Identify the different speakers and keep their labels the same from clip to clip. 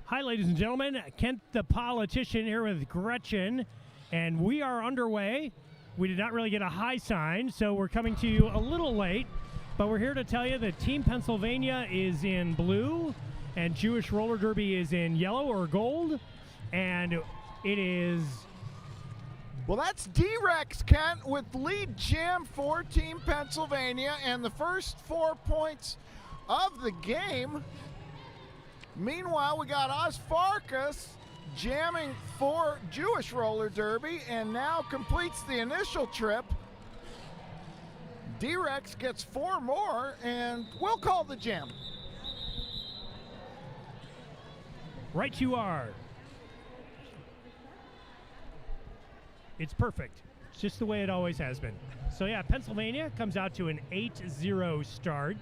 Speaker 1: Hi, ladies and gentlemen. Kent the Politician here with Gretchen, and we are underway. We did not really get a high sign, so we're coming to you a little late, but we're here to tell you that Team Pennsylvania is in blue, and Jewish Roller Derby is in yellow or gold, and it is...
Speaker 2: Well, that's D-Rex, Kent, with lead jam for Team Pennsylvania, and the first 4 points of the game. Meanwhile, we got Oz Farkas jamming for Jewish Roller Derby and now completes the initial trip. D-Rex gets 4 more, and we'll call the jam.
Speaker 1: Right you are. It's perfect. It's just the way it always has been. So yeah, Pennsylvania comes out to an 8-0 start.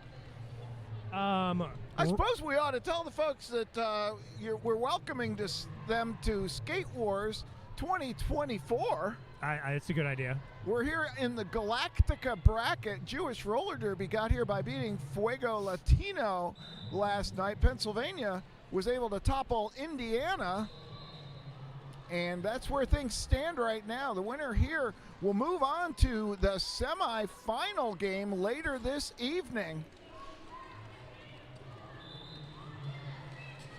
Speaker 2: I suppose we ought to tell the folks that we're welcoming them to Skate Wars 2024.
Speaker 1: It's a good idea.
Speaker 2: We're here in the Galactica bracket. Jewish Roller Derby got here by beating Fuego Latino last night. Pennsylvania was able to topple Indiana, and that's where things stand right now. The winner here will move on to the semifinal game later this evening.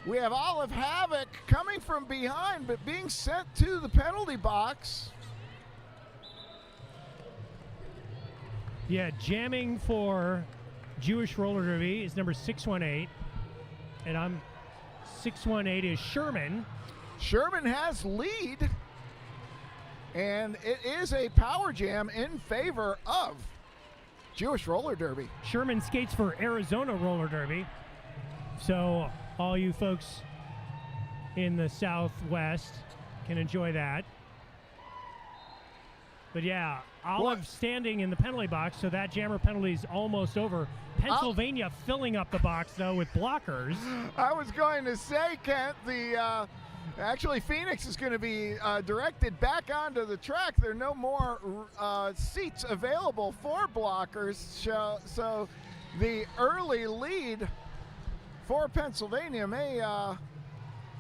Speaker 2: We have Olive Havoc coming from behind, but being sent to the penalty box.
Speaker 1: Yeah, jamming for Jewish Roller Derby is number 618, and I'm 618 is Sherman.
Speaker 2: Sherman has lead, and it is a power jam in favor of Jewish Roller Derby.
Speaker 1: Sherman skates for Arizona Roller Derby, so all you folks in the Southwest can enjoy that. But yeah, Olive standing in the penalty box, so that jammer penalty is almost over. Pennsylvania filling up the box, though, with blockers.
Speaker 2: I was going to say, Kent, actually Phoenix is going to be directed back onto the track. There are no more seats available for blockers, so the early lead for Pennsylvania may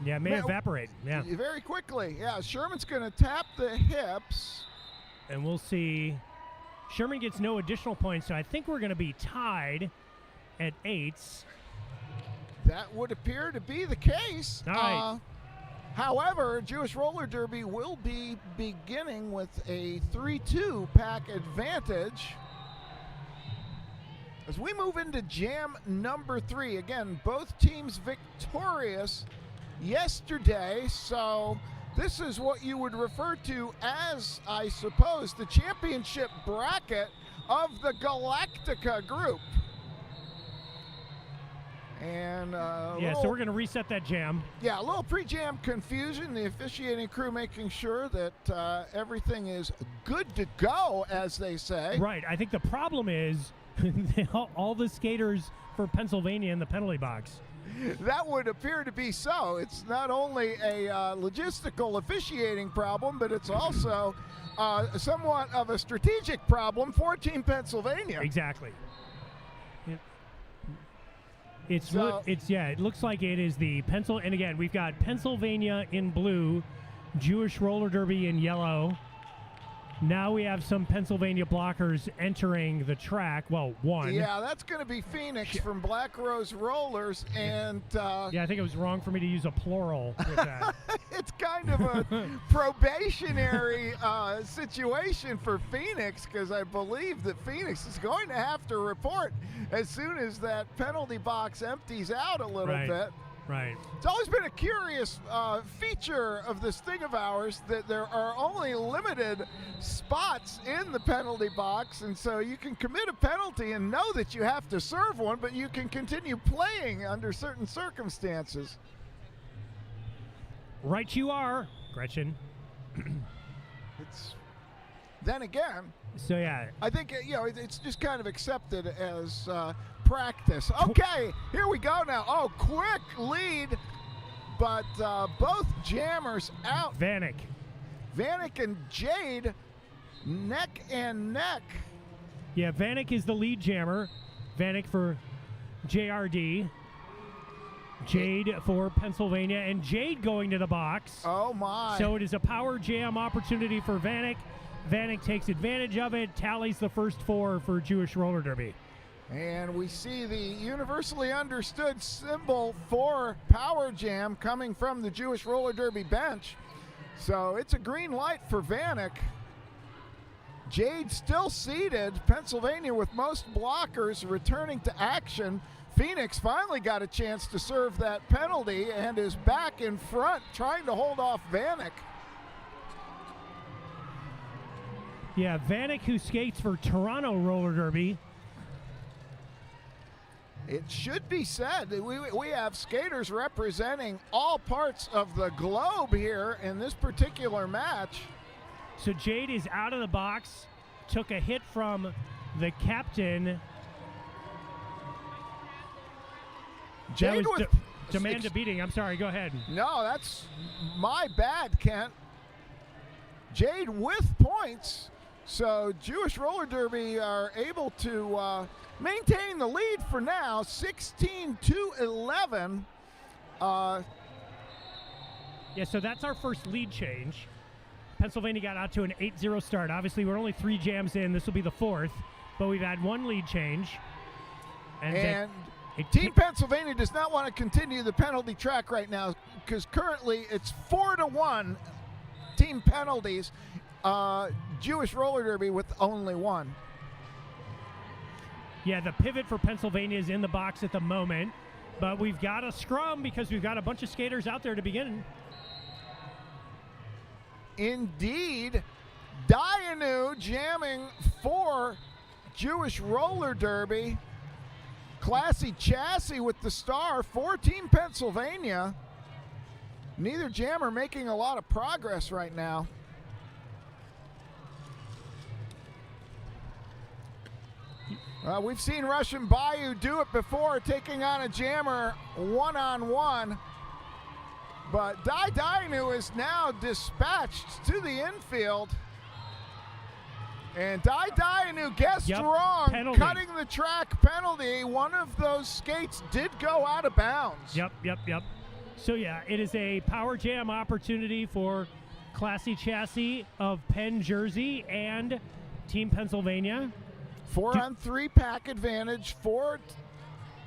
Speaker 1: evaporate. Yeah,
Speaker 2: very quickly. Yeah, Sherman's going to tap the hips,
Speaker 1: and we'll see. Sherman gets no additional points, so I think we're going to be tied at 8s.
Speaker 2: That would appear to be the case.
Speaker 1: All right.
Speaker 2: However, Jewish Roller Derby will be beginning with a 3-2 pack advantage. As we move into jam number 3, again, both teams victorious yesterday, so this is what you would refer to as, I suppose, the championship bracket of the Galactica group. And
Speaker 1: so we're going to reset that jam.
Speaker 2: Yeah, a little pre-jam confusion. The officiating crew making sure that everything is good to go, as they say.
Speaker 1: Right. I think the problem is all the skaters for Pennsylvania in the penalty box.
Speaker 2: That would appear to be so. It's not only a logistical officiating problem, but it's also somewhat of a strategic problem for Team Pennsylvania.
Speaker 1: Exactly. It looks like it is the pencil. And again, we've got Pennsylvania in blue, Jewish Roller Derby in yellow. Now we have some Pennsylvania blockers entering the track. Well, one.
Speaker 2: Yeah, that's going to be Phoenix from Black Rose Rollers. And
Speaker 1: I think it was wrong for me to use a plural with that.
Speaker 2: It's kind of a probationary situation for Phoenix, because I believe that Phoenix is going to have to report as soon as that penalty box empties out a little bit.
Speaker 1: Right.
Speaker 2: It's always been a curious feature of this thing of ours that there are only limited spots in the penalty box, and so you can commit a penalty and know that you have to serve one, but you can continue playing under certain circumstances.
Speaker 1: Right you are, Gretchen.
Speaker 2: Then again,
Speaker 1: so yeah,
Speaker 2: I think it's just kind of accepted as practice. Okay, here we go now. Oh, quick lead, but both jammers out.
Speaker 1: Vanek
Speaker 2: and Jade neck and neck.
Speaker 1: Yeah, Vanek is the lead jammer. Vanek for JRD. Jade for Pennsylvania, and Jade going to the box.
Speaker 2: Oh, my.
Speaker 1: So it is a power jam opportunity for Vanek. Vanek takes advantage of it, tallies the first 4 for Jewish roller derby.
Speaker 2: And we see the universally understood symbol for power jam coming from the Jewish roller derby bench. So it's a green light for Vanek. Jade still seated. Pennsylvania with most blockers returning to action. Phoenix finally got a chance to serve that penalty and is back in front trying to hold off Vanek.
Speaker 1: Yeah, Vanek, who skates for Toronto roller derby.
Speaker 2: It should be said that we have skaters representing all parts of the globe here in this particular match.
Speaker 1: So Jade is out of the box, took a hit from the captain.
Speaker 2: Jade
Speaker 1: that was
Speaker 2: with
Speaker 1: demand a beating. I'm sorry, go ahead.
Speaker 2: No, that's my bad, Kent. Jade with points. So Jewish roller derby are able to maintain the lead for now, 16-11.
Speaker 1: Yeah, so that's our first lead change. Pennsylvania got out to an 8-0 start. Obviously, we're only 3 jams in. This will be the 4th, but we've had 1 lead change.
Speaker 2: And Team Pennsylvania does not want to continue the penalty track right now because currently it's 4-1 team penalties. Jewish roller derby with only 1.
Speaker 1: Yeah, the pivot for Pennsylvania is in the box at the moment, but we've got a scrum because we've got a bunch of skaters out there to begin.
Speaker 2: Indeed, Dianu jamming for Jewish roller derby. Classy Chassis with the star for Team Pennsylvania. Neither jammer making a lot of progress right now. We've seen Russian Bayou do it before, taking on a jammer one-on-one. But Dianu is now dispatched to the infield. And Dianu guessed wrong,
Speaker 1: penalty.
Speaker 2: Cutting the track penalty. One of those skates did go out of bounds.
Speaker 1: Yep. So yeah, it is a power jam opportunity for Classy Chassis of Penn Jersey and Team Pennsylvania.
Speaker 2: 4-on-3 pack advantage for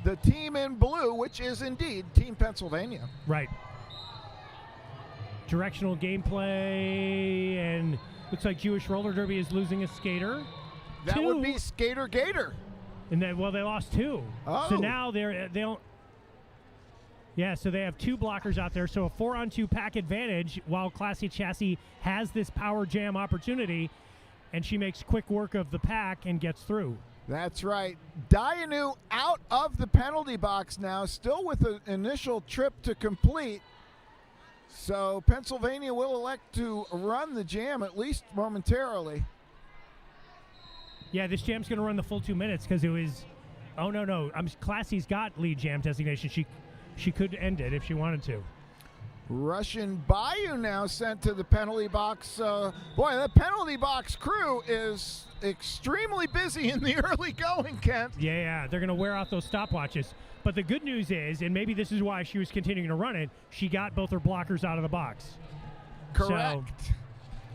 Speaker 2: the team in blue, which is indeed Team Pennsylvania.
Speaker 1: Right. Directional gameplay, and looks like Jewish roller derby is losing a skater.
Speaker 2: That would be Skater Gator.
Speaker 1: And then, well, they lost 2.
Speaker 2: Oh.
Speaker 1: So now they don't. Yeah, so they have 2 blockers out there. So a 4-on-2 pack advantage while Classy Chassis has this power jam opportunity, and she makes quick work of the pack and gets through.
Speaker 2: That's right. Dianu out of the penalty box now, still with an initial trip to complete. So Pennsylvania will elect to run the jam, at least momentarily.
Speaker 1: Yeah, this jam's going to run the full 2 minutes because it was. Oh no! Classy's got lead jam designation. She could end it if she wanted to.
Speaker 2: Russian Bayou now sent to the penalty box. Boy, that penalty box crew is extremely busy in the early going, Kent.
Speaker 1: Yeah, they're going to wear out those stopwatches. But the good news is, and maybe this is why she was continuing to run it, she got both her blockers out of the box.
Speaker 2: Correct.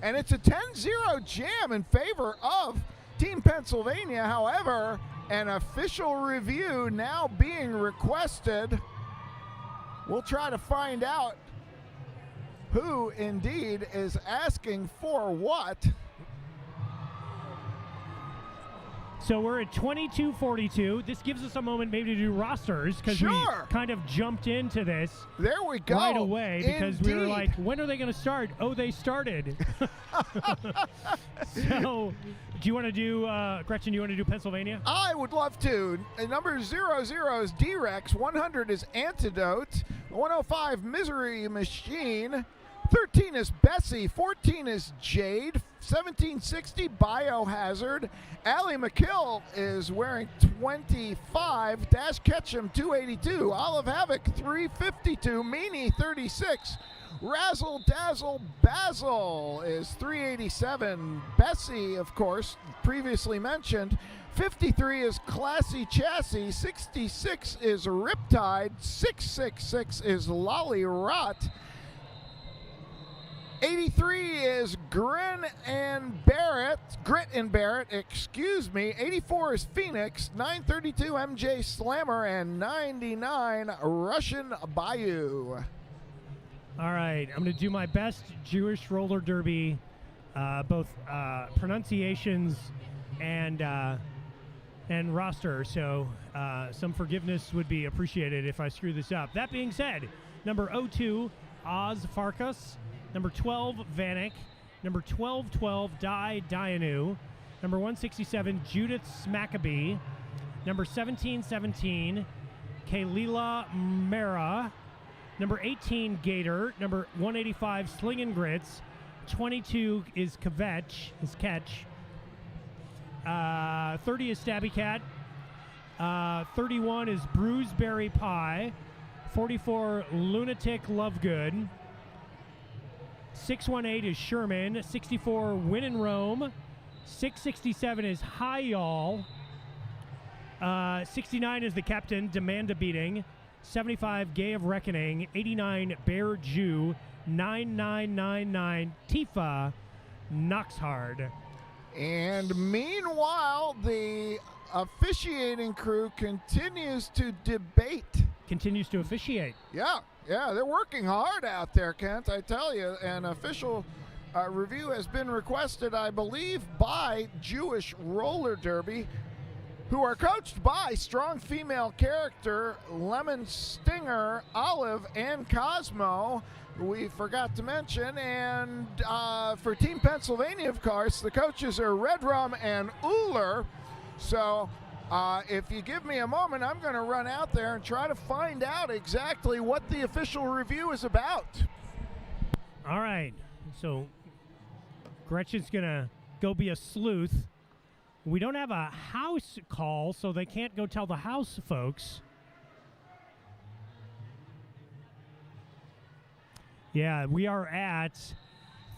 Speaker 2: And it's a 10-0 jam in favor of Team Pennsylvania. However, an official review now being requested. We'll try to find out who indeed is asking for what.
Speaker 1: So we're at 22-42. This gives us a moment maybe to do rosters because we kind of jumped into this
Speaker 2: there we go.
Speaker 1: Right away because
Speaker 2: Indeed.
Speaker 1: we were like, when are they going to start? Oh, they started. So do you want to do, Gretchen, you want to do Pennsylvania?
Speaker 2: I would love to. Number 00 is D-Rex. 100 is Antidote. 105, Misery Machine. 13 is Bessie. 14 is Jade. 1760, Biohazard. Allie McKill is wearing 25. Dash Ketchum, 282. Olive Havoc, 352. Meanie, 36. Razzle Dazzle Basil is 387. Bessie, of course, previously mentioned. 53 is Classy Chassis. 66 is Riptide. 666 is Lolly Rot. 83 is Grit and Barrett, excuse me. 84 is Phoenix, 932 MJ Slammer, and 99 Russian Bayou.
Speaker 1: All right, I'm going to do my best Jewish roller derby, both pronunciations and roster. So some forgiveness would be appreciated if I screw this up. That being said, number 02, Oz Farkas. Number 12, Vanek. Number 1212, Dai Dianu. Number 167, Judith Smackabee. Number 1717, Kaylila Mera. Number 18, Gator. Number 185, Sling and Grits. 22 is Ketch. 30 is Stabby Cat. 31 is Bruiseberry Pie. 44, Lunatic Lovegood. 618 is Sherman. 64, Win and Roam. 667 is High Y'all. 69 is the Captain, Demand a Beating. 75, Gay of Reckoning. 89, Bear Jew. 9999, Tifa Knoxhard.
Speaker 2: And meanwhile, the officiating crew continues to debate.
Speaker 1: Continues to officiate.
Speaker 2: Yeah, they're working hard out there, Kent, I tell you. An official review has been requested, I believe, by Jewish Roller Derby, who are coached by strong female character Lemon Stinger, Olive, and Cosmo. We forgot to mention. And for Team Pennsylvania, of course, the coaches are Red Rum and Uller. So if you give me a moment, I'm going to run out there and try to find out exactly what the official review is about.
Speaker 1: All right. So Gretchen's going to go be a sleuth. We don't have a house call, so they can't go tell the house folks. Yeah, we are at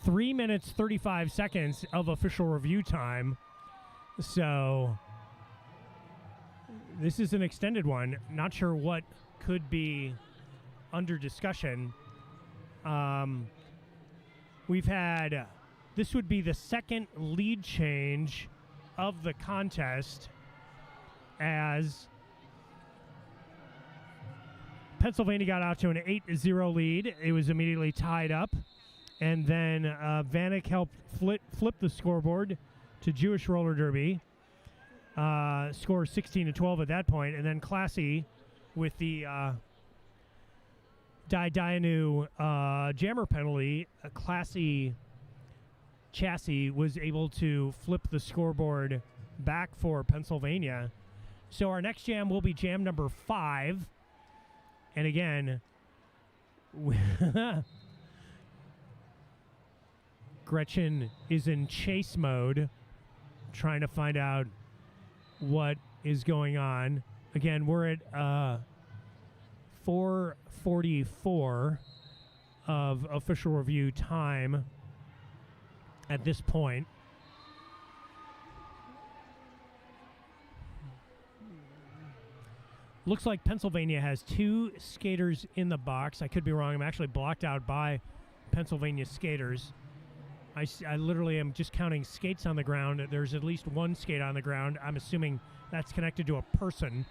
Speaker 1: 3 minutes, 35 seconds of official review time. So this is an extended one. Not sure what could be under discussion. We've had, this would be the second lead change of the contest, as Pennsylvania got out to an 8-0 lead. It was immediately tied up, and then Vanek helped flip the scoreboard to Jewish Roller Derby. Score 16-12 at that point, and then Classy with the Dianu jammer penalty. Classy Chassis was able to flip the scoreboard back for Pennsylvania. So our next jam will be jam number 5. And again, Gretchen is in chase mode, trying to find out what is going on. Again, we're at 4:44 of official review time at this point. Looks like Pennsylvania has 2 skaters in the box. I could be wrong. I'm actually blocked out by Pennsylvania skaters. I literally am just counting skates on the ground. There's at least 1 skate on the ground. I'm assuming that's connected to a person.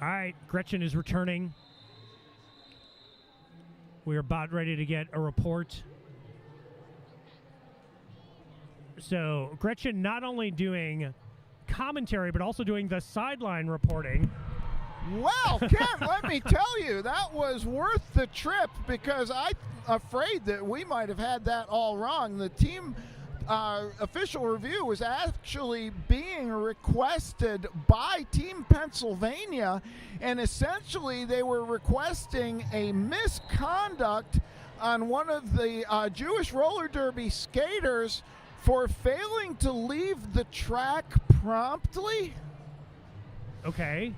Speaker 1: All right, Gretchen is returning. We are about ready to get a report. So Gretchen not only doing commentary, but also doing the sideline reporting.
Speaker 2: Well, Ken, let me tell you, that was worth the trip, because I'm afraid that we might have had that all wrong. The team official review was actually being requested by Team Pennsylvania, and essentially they were requesting a misconduct on one of the Jewish Roller Derby skaters for failing to leave the track promptly.
Speaker 1: Okay.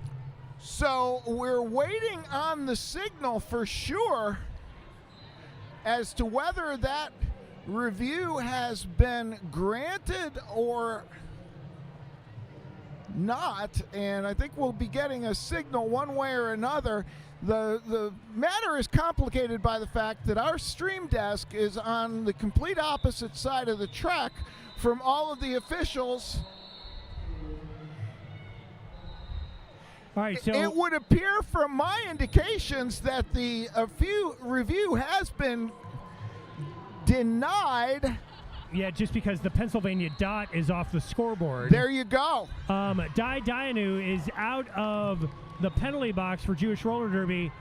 Speaker 2: So we're waiting on the signal for sure as to whether that review has been granted or not, and I think we'll be getting a signal one way or another. The matter is complicated by the fact that our stream desk is on the complete opposite side of the track from all of the officials.
Speaker 1: All right, so
Speaker 2: It would appear from my indications that the review has been denied.
Speaker 1: yeah, just because the Pennsylvania dot is off the scoreboard.
Speaker 2: There you go.
Speaker 1: Dai Dianu is out of the penalty box for Jewish Roller Derby.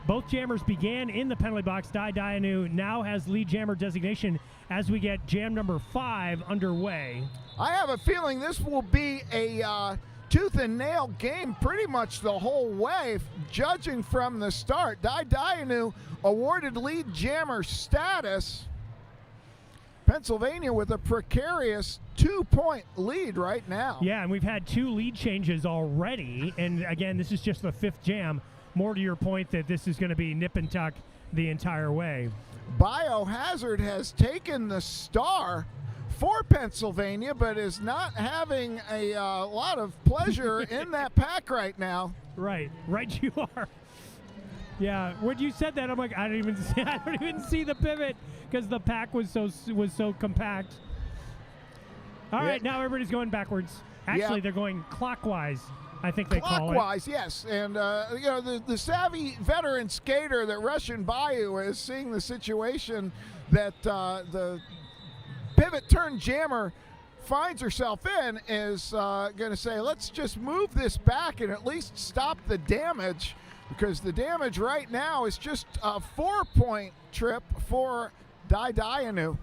Speaker 1: Both jammers began in the penalty box. Dai Dianu now has lead jammer designation as we get jam number 5 underway.
Speaker 2: I have a feeling this will be a tooth and nail game pretty much the whole way, judging from the start. Dai Dianu awarded lead jammer status. Pennsylvania with a precarious 2-point lead right now.
Speaker 1: Yeah, and we've had 2 lead changes already. And again, this is just the 5th jam. More to your point that this is going to be nip and tuck the entire way.
Speaker 2: Biohazard has taken the star for Pennsylvania, but is not having a lot of pleasure in that pack right now.
Speaker 1: Right you are. Yeah, when you said that, I'm like, I don't even see the pivot because the pack was so compact. All right, now everybody's going backwards. Actually, they're going clockwise. I think they call it.
Speaker 2: Clockwise, yes. And, the savvy veteran skater that Russian Bayou is seeing the situation that the pivot turn jammer finds herself in is going to say, let's just move this back and at least stop the damage, because the damage right now is just a 4-point trip for Dai Dianu.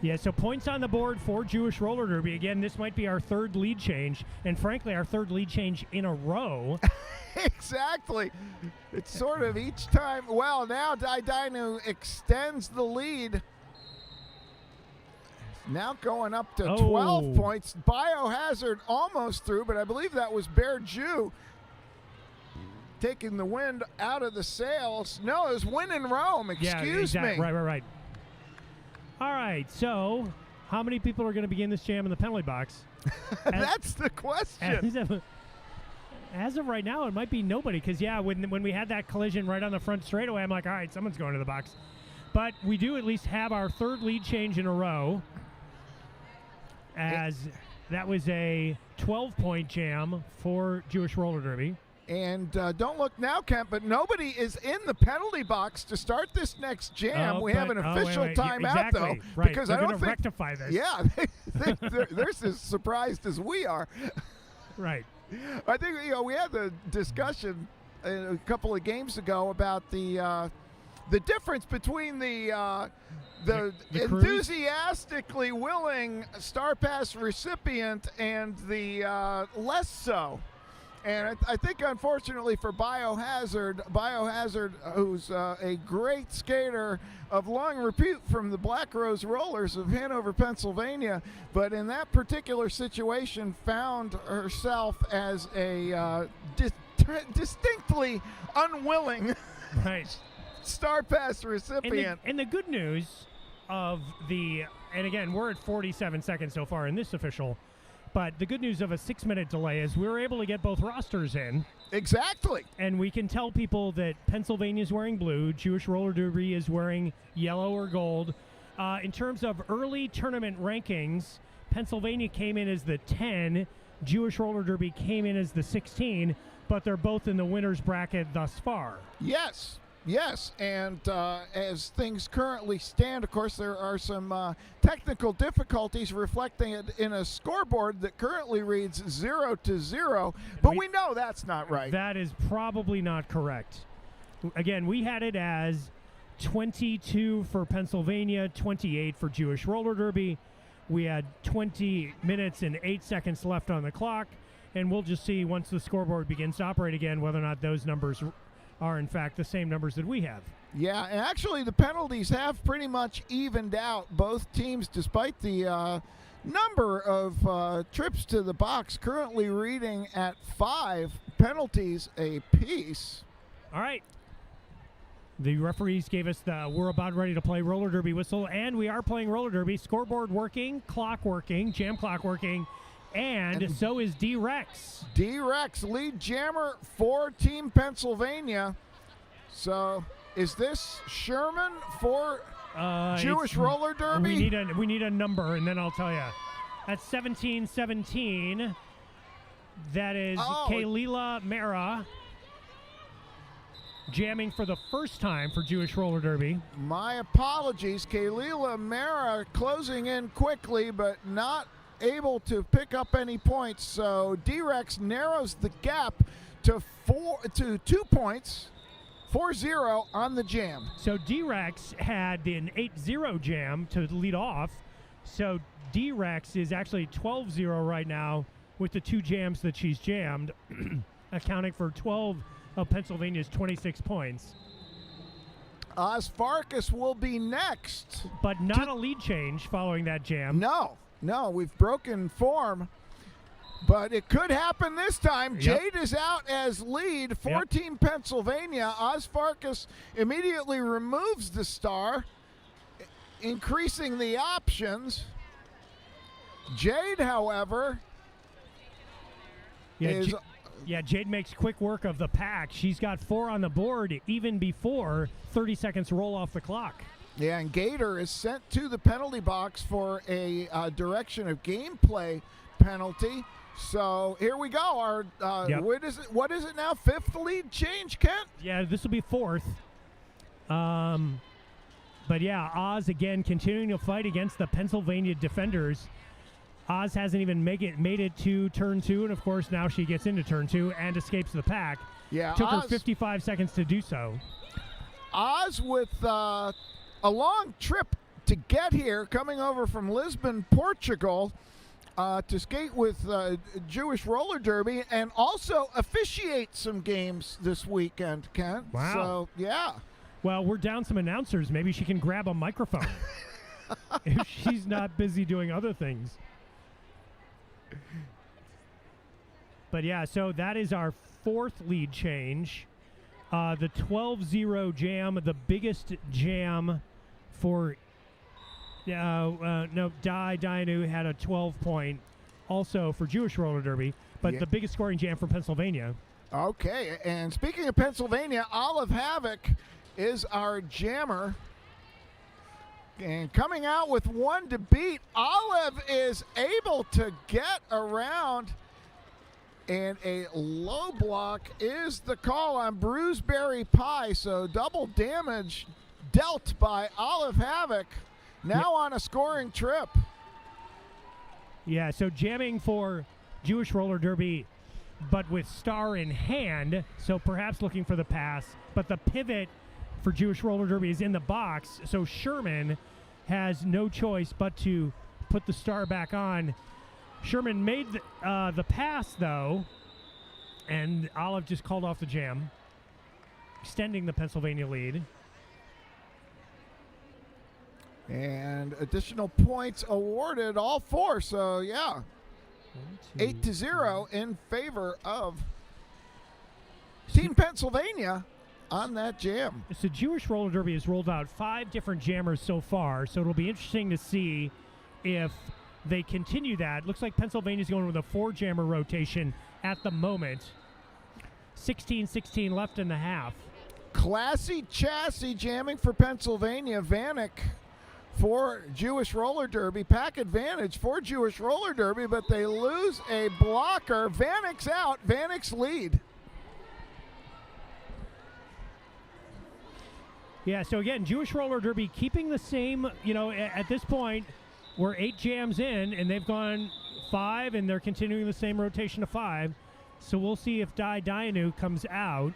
Speaker 1: Yeah, so points on the board for Jewish Roller Derby. Again, this might be our 3rd lead change, and frankly, our 3rd lead change in a row.
Speaker 2: Exactly. It's sort of each time. Well, now Dai Dianu extends the lead. Now going up to 12 points. Biohazard almost through, but I believe that was Bear Jew taking the wind out of the sails. No, it was Win in Rome. Excuse me.
Speaker 1: Right. All right, so how many people are going to begin this jam in the penalty box?
Speaker 2: That's the question.
Speaker 1: As of right now, it might be nobody because, when we had that collision right on the front straightaway, I'm like, all right, someone's going to the box. But we do at least have our 3rd lead change in a row, as that was a 12-point jam for Jewish Roller Derby.
Speaker 2: And don't look now, Kent, but nobody is in the penalty box to start this next jam. We have an official timeout, though,
Speaker 1: right.
Speaker 2: because
Speaker 1: they're
Speaker 2: I don't
Speaker 1: going to rectify this.
Speaker 2: Yeah, they're as surprised as we are.
Speaker 1: Right.
Speaker 2: I think we had the discussion a couple of games ago about the difference between the enthusiastically willing Star Pass recipient and the less so. And I think, unfortunately for Biohazard, who's a great skater of long repute from the Black Rose Rollers of Hanover, Pennsylvania, but in that particular situation found herself as a distinctly unwilling Star Pass recipient.
Speaker 1: And the good news of and again, we're at 47 seconds so far in this official, but the good news of a 6-minute delay is we were able to get both rosters in.
Speaker 2: Exactly.
Speaker 1: And we can tell people that Pennsylvania's wearing blue, Jewish Roller Derby is wearing yellow or gold. In terms of early tournament rankings, Pennsylvania came in as the 10, Jewish Roller Derby came in as the 16, but they're both in the winner's bracket thus far.
Speaker 2: Yes, and as things currently stand, of course, there are some technical difficulties reflecting it in a scoreboard that currently reads 0-0, but we know that's not right.
Speaker 1: That is probably not correct. Again, we had it as 22 for Pennsylvania, 28 for Jewish Roller Derby. We had 20 minutes and 8 seconds left on the clock, and we'll just see once the scoreboard begins to operate again whether or not those numbers are in fact the same numbers that we have.
Speaker 2: Yeah, and actually the penalties have pretty much evened out. Both teams, despite the number of trips to the box, currently reading at 5 penalties apiece.
Speaker 1: All right. The referees gave us the we're about ready to play roller derby whistle, and we are playing roller derby. Scoreboard working, clock working, jam clock working, and so is D-Rex.
Speaker 2: D-Rex, lead jammer for Team Pennsylvania. So is this Sherman for Jewish roller derby?
Speaker 1: We need a number, and then I'll tell you. That's 17-17. That is Kaylila Mara jamming for the first time for Jewish roller derby.
Speaker 2: My apologies. Kaylila Mara closing in quickly, but not able to pick up any points. So D-Rex narrows the gap to 2 points. 4-0 on the jam.
Speaker 1: So D-Rex had an 8-0 jam to lead off. So D-Rex is actually 12-0 right now with the 2 jams that she's jammed, accounting for 12 of Pennsylvania's 26 points.
Speaker 2: Oz Farkas will be next.
Speaker 1: But not a lead change following that jam.
Speaker 2: No, we've broken form. But it could happen this time.
Speaker 1: Yep.
Speaker 2: Jade is out as lead for Team Pennsylvania. Oz Farkas immediately removes the star, increasing the options. Jade, however, is...
Speaker 1: Jade makes quick work of the pack. She's got 4 on the board even before 30 seconds roll off the clock.
Speaker 2: Yeah, and Gator is sent to the penalty box for a direction of gameplay penalty. So here we go. Our what is it now? 5th lead change, Kent?
Speaker 1: Yeah, this will be 4th. But yeah, Oz again continuing to fight against the Pennsylvania defenders. Oz hasn't even made it to turn 2, and of course now she gets into turn 2 and escapes the pack.
Speaker 2: Yeah,
Speaker 1: took her 55 seconds to do so.
Speaker 2: Oz with a long trip to get here, coming over from Lisbon, Portugal, to skate with Jewish roller derby and also officiate some games this weekend, Kent.
Speaker 1: Wow.
Speaker 2: So, yeah.
Speaker 1: Well, we're down some announcers. Maybe she can grab a microphone if she's not busy doing other things. But yeah, so that is our 4th lead change. The 12-0 jam, the biggest jam for Dianu had a 12-point also for Jewish roller derby, but the biggest scoring jam for Pennsylvania.
Speaker 2: Okay, and speaking of Pennsylvania, Olive Havoc is our jammer. And coming out with 1 to beat, Olive is able to get around, and a low block is the call on Bruiseberry Pie, so double damage dealt by Olive Havoc, now on a scoring trip.
Speaker 1: Yeah, so jamming for Jewish roller derby, but with star in hand, so perhaps looking for the pass, but the pivot for Jewish roller derby is in the box, so Sherman has no choice but to put the star back on. Sherman made the pass, though, and Olive just called off the jam, extending the Pennsylvania lead.
Speaker 2: And additional points awarded, all 4. So, yeah, 8-0 in favor of Team Pennsylvania on that jam.
Speaker 1: So Jewish roller derby has rolled out 5 different jammers so far, so it'll be interesting to see if they continue that. Looks like Pennsylvania's going with a 4-jammer rotation at the moment. 16-16 left in the half.
Speaker 2: Classy chassis jamming for Pennsylvania. Vanek for Jewish roller derby. Pack advantage for Jewish roller derby, but they lose a blocker. Vanek's out. Vanek's lead.
Speaker 1: Yeah, so again, Jewish roller derby keeping the same, at this point, we're 8 jams in, and they've gone 5, and they're continuing the same rotation of 5. So we'll see if Dianu comes out,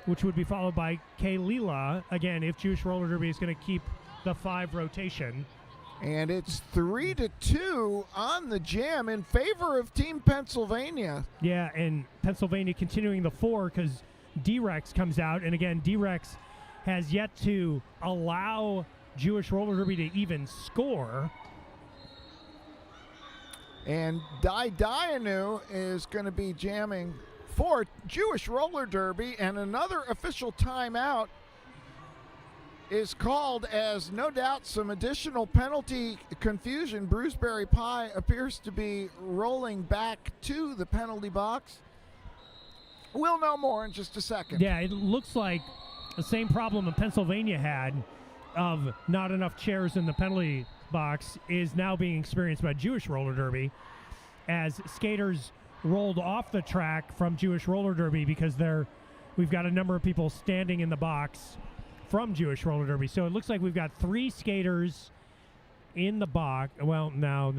Speaker 1: which would be followed by Kaylila, again, if Jewish roller derby is going to keep the 5 rotation.
Speaker 2: And it's 3-2 on the jam in favor of Team Pennsylvania.
Speaker 1: Yeah, and Pennsylvania continuing the 4 because D-Rex comes out, and again, D-Rex has yet to allow Jewish roller derby to even score.
Speaker 2: And Dianu is going to be jamming for Jewish Roller Derby, and another official timeout is called as no doubt some additional penalty confusion. Bruceberry Pie appears to be rolling back to the penalty box. We'll know more in just a second.
Speaker 1: Yeah, it looks like the same problem that Pennsylvania had of not enough chairs in the penalty box is now being experienced by Jewish Roller Derby as skaters rolled off the track from Jewish Roller Derby because we've got a number of people standing in the box from Jewish Roller Derby. So it looks like we've got 3 skaters in the box. Well, now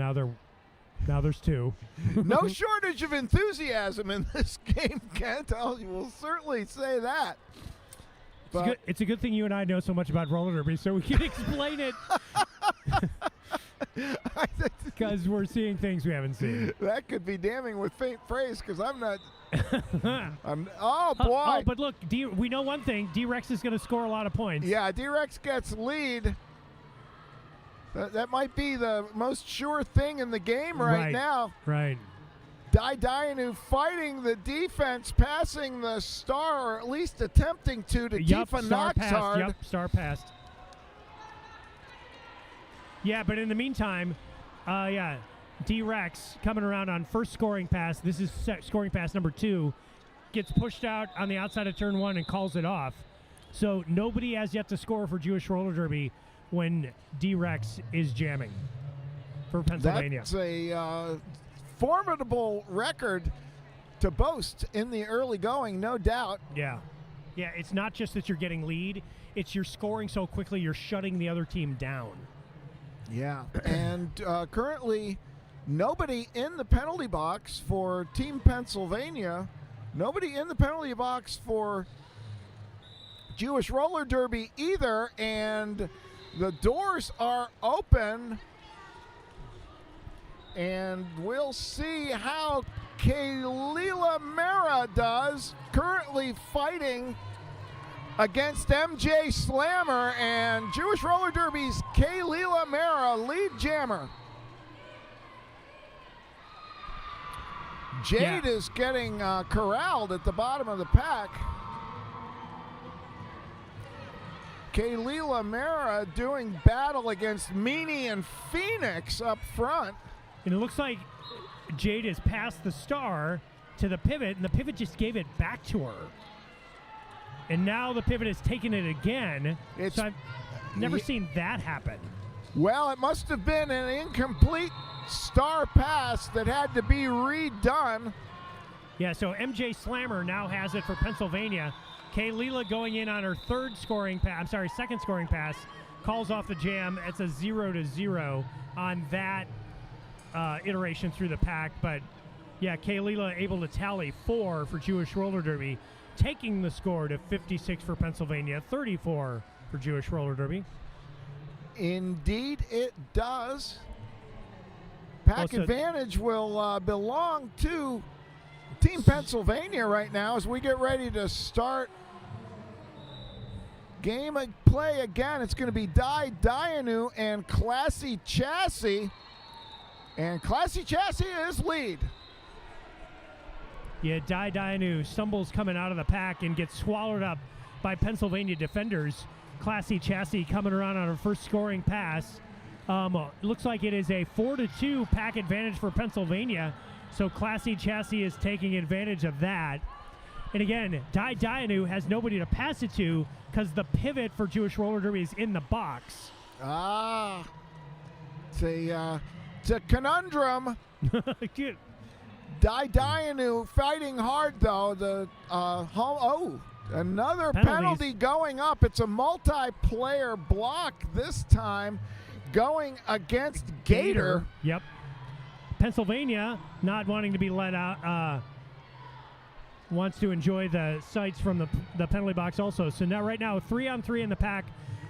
Speaker 1: there's 2.
Speaker 2: No shortage of enthusiasm in this game, Kent. I will certainly say that. But
Speaker 1: It's a good thing you and I know so much about roller derby, so we can explain it because we're seeing things we haven't seen.
Speaker 2: That could be damning with faint praise because I'm not. Oh boy!
Speaker 1: Oh, but look, we know one thing: D-Rex is going to score a lot of points.
Speaker 2: Yeah, D-Rex gets lead. That might be the most sure thing in the game right now.
Speaker 1: Right.
Speaker 2: Dianu fighting the defense, passing the star, or at least attempting to Tifa Noxhard.
Speaker 1: Yep, star passed. Yeah, but in the meantime, D-Rex coming around on first scoring pass. This is scoring pass number 2. Gets pushed out on the outside of turn 1 and calls it off. So nobody has yet to score for Jewish Roller Derby when D-Rex is jamming for Pennsylvania.
Speaker 2: That's a formidable record to boast in the early going, no doubt.
Speaker 1: Yeah. Yeah, it's not just that you're getting lead, it's you're scoring so quickly you're shutting the other team down.
Speaker 2: Yeah, and currently nobody in the penalty box for Team Pennsylvania, nobody in the penalty box for Jewish Roller Derby either, and the doors are open. And we'll see how Kaylila Mera does, currently fighting against MJ Slammer, and Jewish Roller Derby's Kaylila Mera, lead jammer. Jade is getting corralled at the bottom of the pack. Kaylila Mera doing battle against Meanie and Phoenix up front.
Speaker 1: And it looks like Jade has passed the star to the pivot, and the pivot just gave it back to her. And now the pivot has taken it again. So I've never seen that happen.
Speaker 2: Well, it must have been an incomplete star pass that had to be redone.
Speaker 1: Yeah, so MJ Slammer now has it for Pennsylvania. Kaylila going in on her second scoring pass, calls off the jam. It's a 0-0 on that iteration through the pack. But yeah, Kaylila able to tally 4 for Jewish Roller Derby, taking the score to 56 for Pennsylvania, 34 for Jewish Roller Derby.
Speaker 2: Indeed it does. Pack advantage will belong to Team Pennsylvania right now as we get ready to start game of play again. It's going to be Dianu and Classy Chassis. And Classy Chassis is lead.
Speaker 1: Yeah, Dianu stumbles coming out of the pack and gets swallowed up by Pennsylvania defenders. Classy Chassis coming around on her first scoring pass. Looks like it is a 4-2 pack advantage for Pennsylvania. So Classy Chassis is taking advantage of that. And again, Dianu has nobody to pass it to because the pivot for Jewish Roller Derby is in the box.
Speaker 2: It's a conundrum. Dianu fighting hard though. Another penalty going up. It's a multiplayer block this time going against Gator.
Speaker 1: Yep. Pennsylvania not wanting to be let out, wants to enjoy the sights from the penalty box also. So now right now 3-on-3 in the pack,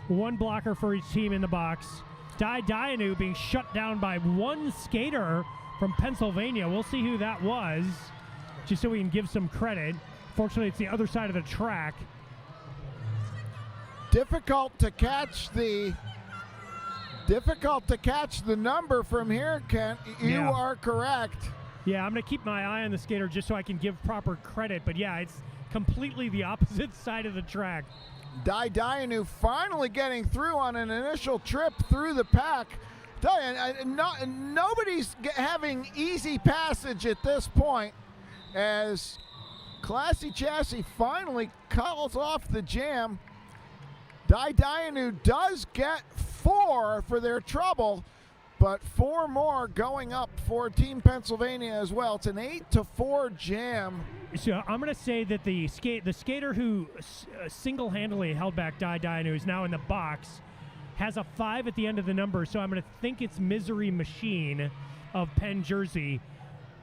Speaker 1: 1 blocker for each team in the box. Dianu being shut down by 1 skater from Pennsylvania. We'll see who that was, just so we can give some credit. Fortunately, it's the other side of the track.
Speaker 2: Difficult to catch the Difficult to catch the number from here, Kent. You
Speaker 1: Yeah.
Speaker 2: are correct.
Speaker 1: Yeah, I'm going to keep my eye on the skater just so I can give proper credit. But yeah, it's completely the opposite side of the track.
Speaker 2: Dianu finally getting through on an initial trip through the pack. Tell you, nobody's having easy passage at this point as Classy Chassis finally calls off the jam. Dianu does get 4 for their trouble, but 4 more going up for Team Pennsylvania as well. It's an 8-4 jam.
Speaker 1: So I'm going to say that the skater who single-handedly held back Dianu is now in the box, has a 5 at the end of the number, so I'm going to think it's Misery Machine of Penn Jersey.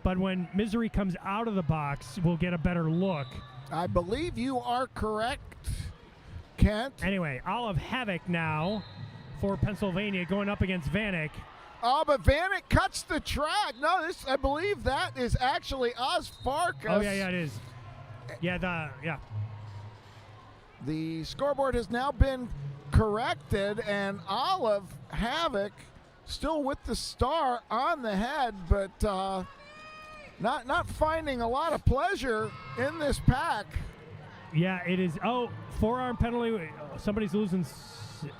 Speaker 1: But when Misery comes out of the box, we'll get a better look.
Speaker 2: I believe you are correct, Kent.
Speaker 1: Anyway, Olive Havoc now for Pennsylvania going up against Vanek.
Speaker 2: Oh, but Vanek cuts the track. No, I believe that is actually Oz Farkas.
Speaker 1: Oh, yeah, it is. Yeah,
Speaker 2: The scoreboard has now been corrected, and Olive Havoc still with the star on the head, but not finding a lot of pleasure in this pack.
Speaker 1: Yeah, it is. Oh, forearm penalty. Somebody's losing.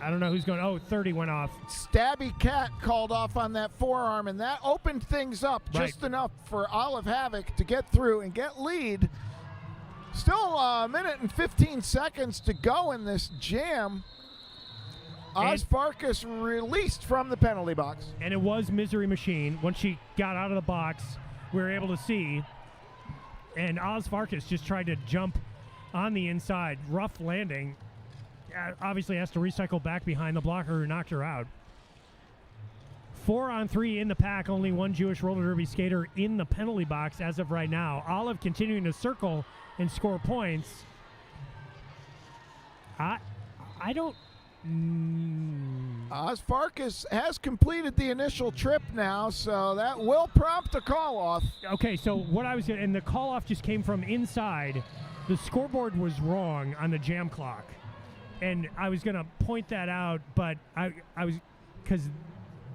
Speaker 1: I don't know who's going. Oh, 30 went off.
Speaker 2: Stabby Cat called off on that forearm, and that opened things up just enough for Olive Havoc to get through and get lead. Still a minute and 15 seconds to go in this jam. Oz Farkas released from the penalty box.
Speaker 1: And it was Misery Machine. Once she got out of the box, we were able to see. And Oz Farkas just tried to jump on the inside. Rough landing. Obviously has to recycle back behind the blocker who knocked her out. 4-on-3 in the pack. Only one Jewish roller derby skater in the penalty box as of right now. Olive continuing to circle and score points. I don't...
Speaker 2: Oz Farkas has completed the initial trip now, so that will prompt a call-off.
Speaker 1: Okay, so what I was going to... And the call-off just came from inside. The scoreboard was wrong on the jam clock. And I was going to point that out, but I was... Because,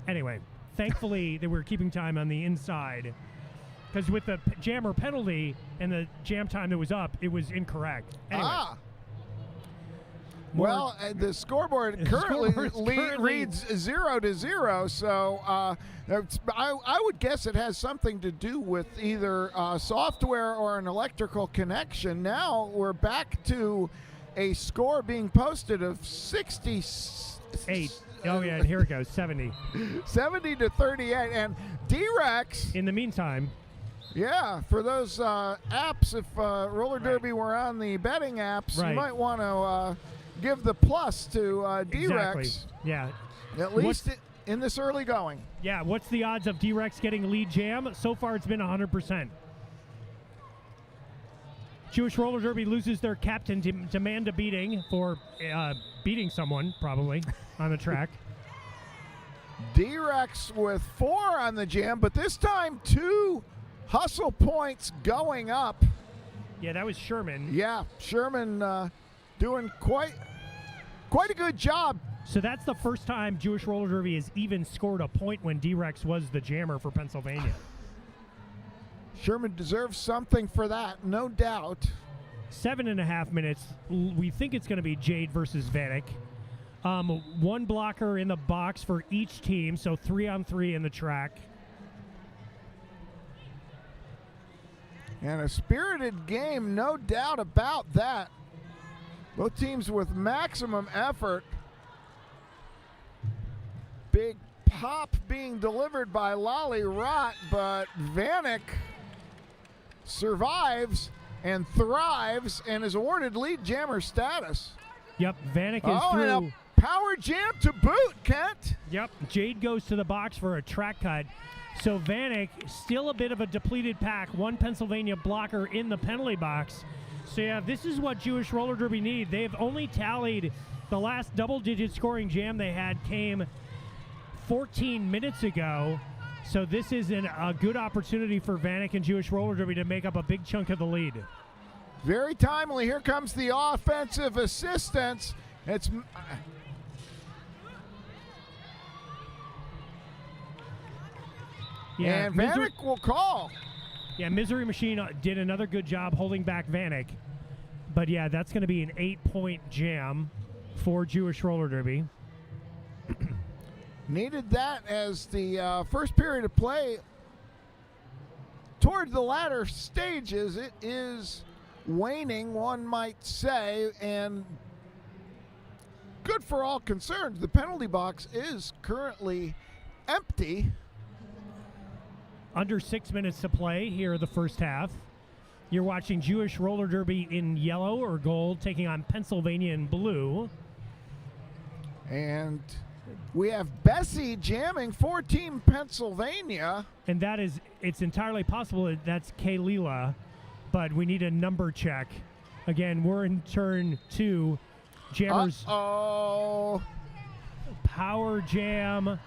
Speaker 1: anyway, thankfully they were keeping time on the inside. Because with the jammer penalty and the jam time that was up, it was incorrect. Anyway.
Speaker 2: Well, the scoreboard currently reads 0-0, so I would guess it has something to do with either software or an electrical connection. Now we're back to a score being posted of 68.
Speaker 1: Oh, yeah, and here it goes, 70.
Speaker 2: 70-38, and D-Rex...
Speaker 1: In the meantime...
Speaker 2: Yeah, for those apps, if Roller Derby were on the betting apps, you might want to... give the plus to D-Rex.
Speaker 1: Exactly. Yeah.
Speaker 2: At least in this early going.
Speaker 1: Yeah, what's the odds of D-Rex getting lead jam? So far it's been 100%. Jewish Roller Derby loses their captain to demand a beating for beating someone, probably, on the track.
Speaker 2: D-Rex with 4 on the jam, but this time 2 hustle points going up.
Speaker 1: Yeah, that was Sherman.
Speaker 2: Yeah, Sherman doing quite a good job.
Speaker 1: So that's the first time Jewish Roller Derby has even scored a point when D-Rex was the jammer for Pennsylvania.
Speaker 2: Sherman deserves something for that, no doubt.
Speaker 1: 7.5 minutes. We think it's going to be Jade versus Vanek. 1 blocker in the box for each team, so 3-on-3 in the track.
Speaker 2: And a spirited game, no doubt about that. Both teams with maximum effort. Big pop being delivered by Lolly Rott, but Vanek survives and thrives and is awarded lead jammer status.
Speaker 1: Yep, Vanek is through.
Speaker 2: And a power jam to boot, Kent.
Speaker 1: Yep, Jade goes to the box for a track cut. So Vanek, still a bit of a depleted pack. 1 Pennsylvania blocker in the penalty box. So yeah, this is what Jewish Roller Derby need. They've only tallied the last double-digit scoring jam they had came 14 minutes ago. So this is a good opportunity for Vanek and Jewish Roller Derby to make up a big chunk of the lead.
Speaker 2: Very timely. Here comes the offensive assistance. It's
Speaker 1: Yeah,
Speaker 2: and Vanek will call.
Speaker 1: Yeah, Misery Machine did another good job holding back Vanek. But yeah, that's going to be an 8-point jam for Jewish Roller Derby.
Speaker 2: Needed that as the first period of play toward the latter stages. It is waning, one might say, and good for all concerned. The penalty box is currently empty.
Speaker 1: Under 6 minutes to play here the first half. You're watching Jewish Roller Derby in yellow or gold taking on Pennsylvania in blue.
Speaker 2: And we have Bessie jamming for Team Pennsylvania.
Speaker 1: And it's entirely possible that that's Kaylila, but we need a number check. Again, we're in turn 2. Jammers.
Speaker 2: Uh-oh.
Speaker 1: Power jam.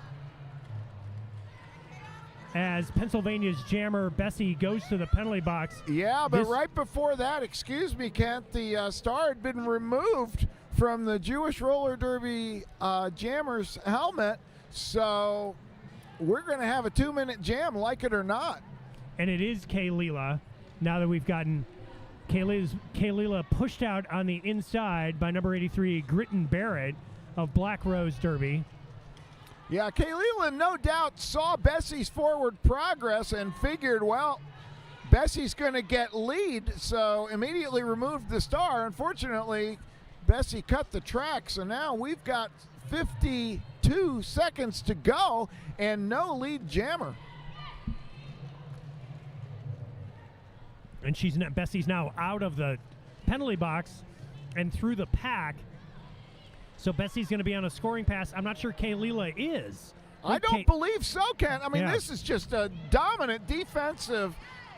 Speaker 1: As Pennsylvania's jammer Bessie goes to the penalty box.
Speaker 2: Yeah, but right before that, excuse me, Kent, the star had been removed from the Jewish Roller Derby jammer's helmet. So we're going to have a 2-minute jam, like it or not.
Speaker 1: And it is Kaylila. Now that we've gotten Kaylila pushed out on the inside by number 83, Gritton Barrett of Black Rose Derby.
Speaker 2: Yeah, Kaylila no doubt saw Bessie's forward progress and figured, well, Bessie's going to get lead, so immediately removed the star. Unfortunately, Bessie cut the track, so now we've got 52 seconds to go and no lead jammer.
Speaker 1: And Bessie's now out of the penalty box and through the pack. So Bessie's going to be on a scoring pass. I'm not sure Kaylila is.
Speaker 2: I don't believe so, Ken. I mean, This is just a dominant defensive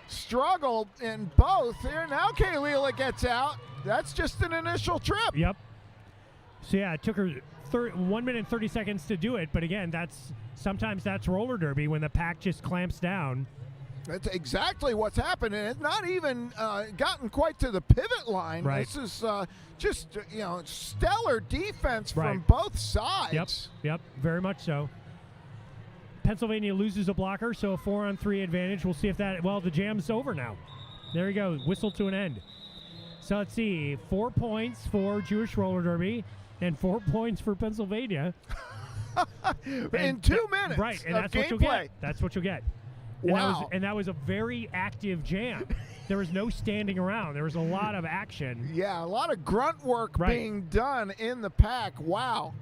Speaker 2: struggle in both. Here now Kaylila gets out. That's just an initial trip.
Speaker 1: Yep. So, yeah, it took her 1 minute and 30 seconds to do it. But, again, sometimes that's roller derby when the pack just clamps down.
Speaker 2: That's exactly what's happened, and it's not even gotten quite to the pivot line.
Speaker 1: Right.
Speaker 2: This is just stellar defense from both sides.
Speaker 1: Yep, very much so. Pennsylvania loses a blocker, so a 4-on-3 advantage. We'll see if the jam's over now. There you go, whistle to an end. So let's see, 4 points for Jewish Roller Derby and 4 points for Pennsylvania.
Speaker 2: In 2 minutes,
Speaker 1: right? And that's what you'll get. That's what you'll get.
Speaker 2: Wow.
Speaker 1: And that was a very active jam. There was no standing around. There was a lot of action.
Speaker 2: Yeah, a lot of grunt work being done in the pack. Wow.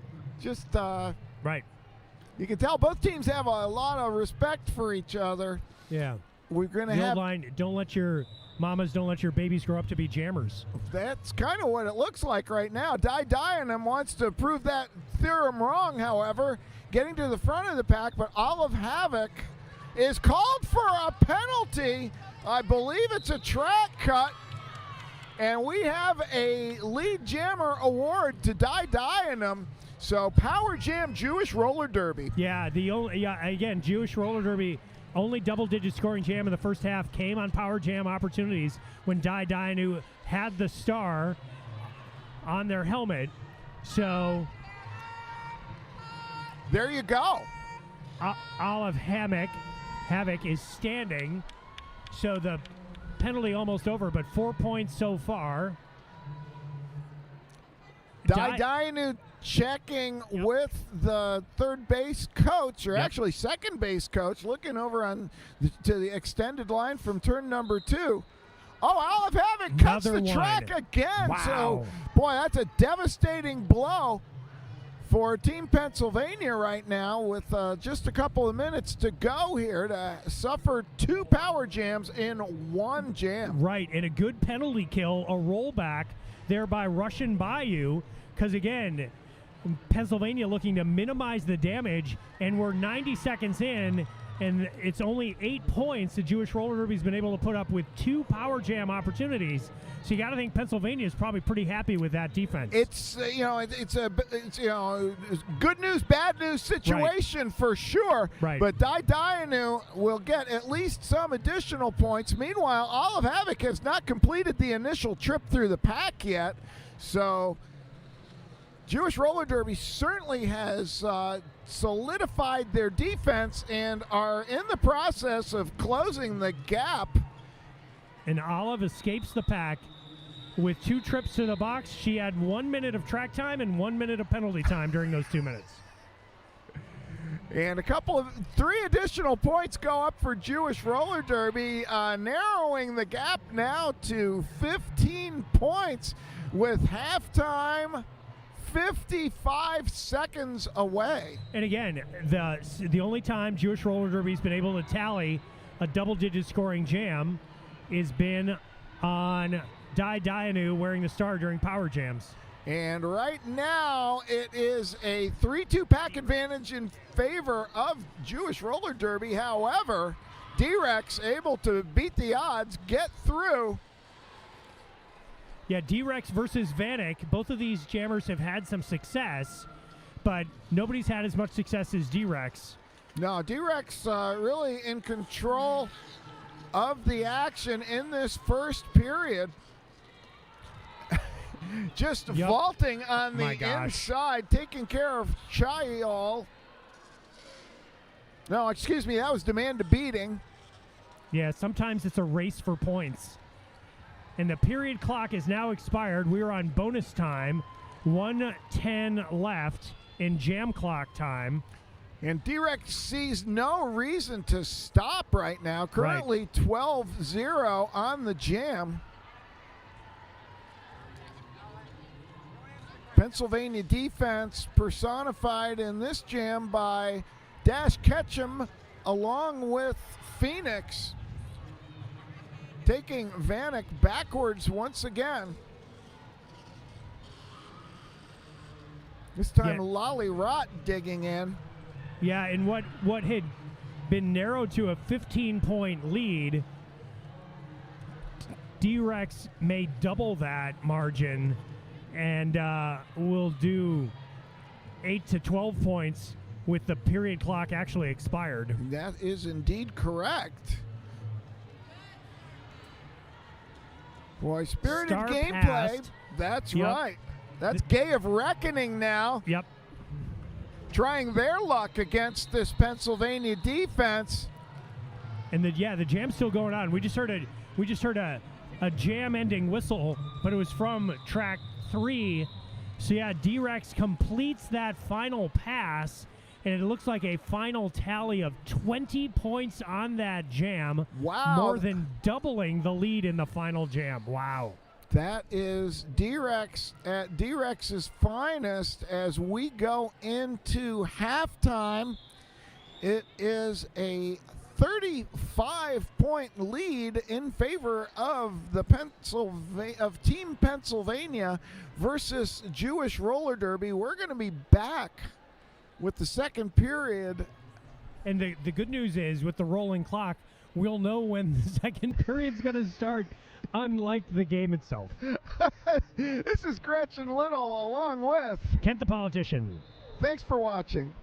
Speaker 2: Just
Speaker 1: right.
Speaker 2: You can tell both teams have a lot of respect for each other.
Speaker 1: Yeah.
Speaker 2: We're going to
Speaker 1: have
Speaker 2: have
Speaker 1: line, don't let your babies grow up to be jammers.
Speaker 2: That's kind of what it looks like right now. Dianum wants to prove that theorem wrong, however, getting to the front of the pack, but Olive Havoc is called for a penalty. I believe it's a track cut. And we have a lead jammer award to Dianum. So Power Jam Jewish Roller Derby.
Speaker 1: Yeah, again, Jewish Roller Derby, only double-digit scoring jam in the first half came on Power Jam opportunities when Dianu had the star on their helmet. So
Speaker 2: there you go.
Speaker 1: Olive Havoc is standing, so the penalty almost over, but 4 points so far.
Speaker 2: Dianu checking with the third base coach, or actually second base coach, looking over to the extended line from turn number 2. Oh, Olive Havoc cuts the track again.
Speaker 1: Wow.
Speaker 2: So, boy, that's a devastating blow for Team Pennsylvania right now with just a couple of minutes to go here to suffer 2 power jams in 1 jam.
Speaker 1: Right, and a good penalty kill, a rollback there by Russian Bayou, because, again, Pennsylvania looking to minimize the damage, and we're 90 seconds in, and it's only 8 points the Jewish Roller Derby's been able to put up with 2 power jam opportunities. So you got to think Pennsylvania is probably pretty happy with that defense.
Speaker 2: It's it's a good news, bad news situation for sure.
Speaker 1: Right.
Speaker 2: But Dianu will get at least some additional points. Meanwhile, Olive Havoc has not completed the initial trip through the pack yet. So Jewish Roller Derby certainly has solidified their defense and are in the process of closing the gap.
Speaker 1: And Olive escapes the pack with 2 trips to the box. She had 1 minute of track time and 1 minute of penalty time during those 2 minutes.
Speaker 2: And 3 additional points go up for Jewish Roller Derby, narrowing the gap now to 15 points with halftime 55 seconds away.
Speaker 1: And again, the only time Jewish Roller Derby's been able to tally a double-digit scoring jam has been on Dai Dianu wearing the star during power jams.
Speaker 2: And right now, it is a 3-2 pack advantage in favor of Jewish Roller Derby. However, D-Rex able to beat the odds, get through.
Speaker 1: Yeah, D-Rex versus Vanek. Both of these jammers have had some success, but nobody's had as much success as D-Rex.
Speaker 2: No, D-Rex really in control of the action in this first period. Just vaulting on the inside, taking care of Chayol. No, excuse me, that was Demand a Beating.
Speaker 1: Yeah, sometimes it's a race for points. And the period clock is now expired. We are on bonus time. 1:10 left in jam clock time.
Speaker 2: And D-Rex sees no reason to stop right now. Currently 12-0 on the jam. Pennsylvania defense personified in this jam by Dash Ketchum along with Phoenix, taking Vanek backwards once again. This time Lolly Rott digging in.
Speaker 1: Yeah, and what had been narrowed to a 15-point lead, D-Rex may double that margin and will do 8 to 12 points with the period clock actually expired.
Speaker 2: That is indeed correct. Boy, spirited
Speaker 1: Star
Speaker 2: gameplay.
Speaker 1: passed.
Speaker 2: That's right. That's Gay of Reckoning now.
Speaker 1: Yep.
Speaker 2: Trying their luck against this Pennsylvania defense.
Speaker 1: And the jam's still going on. We just heard a jam-ending whistle, but it was from track 3. So yeah, D-Rex completes that final pass, and it looks like a final tally of 20 points on that jam.
Speaker 2: Wow.
Speaker 1: More than doubling the lead in the final jam. Wow.
Speaker 2: That is D-Rex at D-Rex's finest as we go into halftime. It is a 35-point lead in favor of Team Pennsylvania versus Jewish Roller Derby. We're going to be back with the second period.
Speaker 1: And the good news is, with the rolling clock, we'll know when the second period's going to start, unlike the game itself.
Speaker 2: This is Gretchen Little along with
Speaker 1: Kent the Politician.
Speaker 2: Thanks for watching.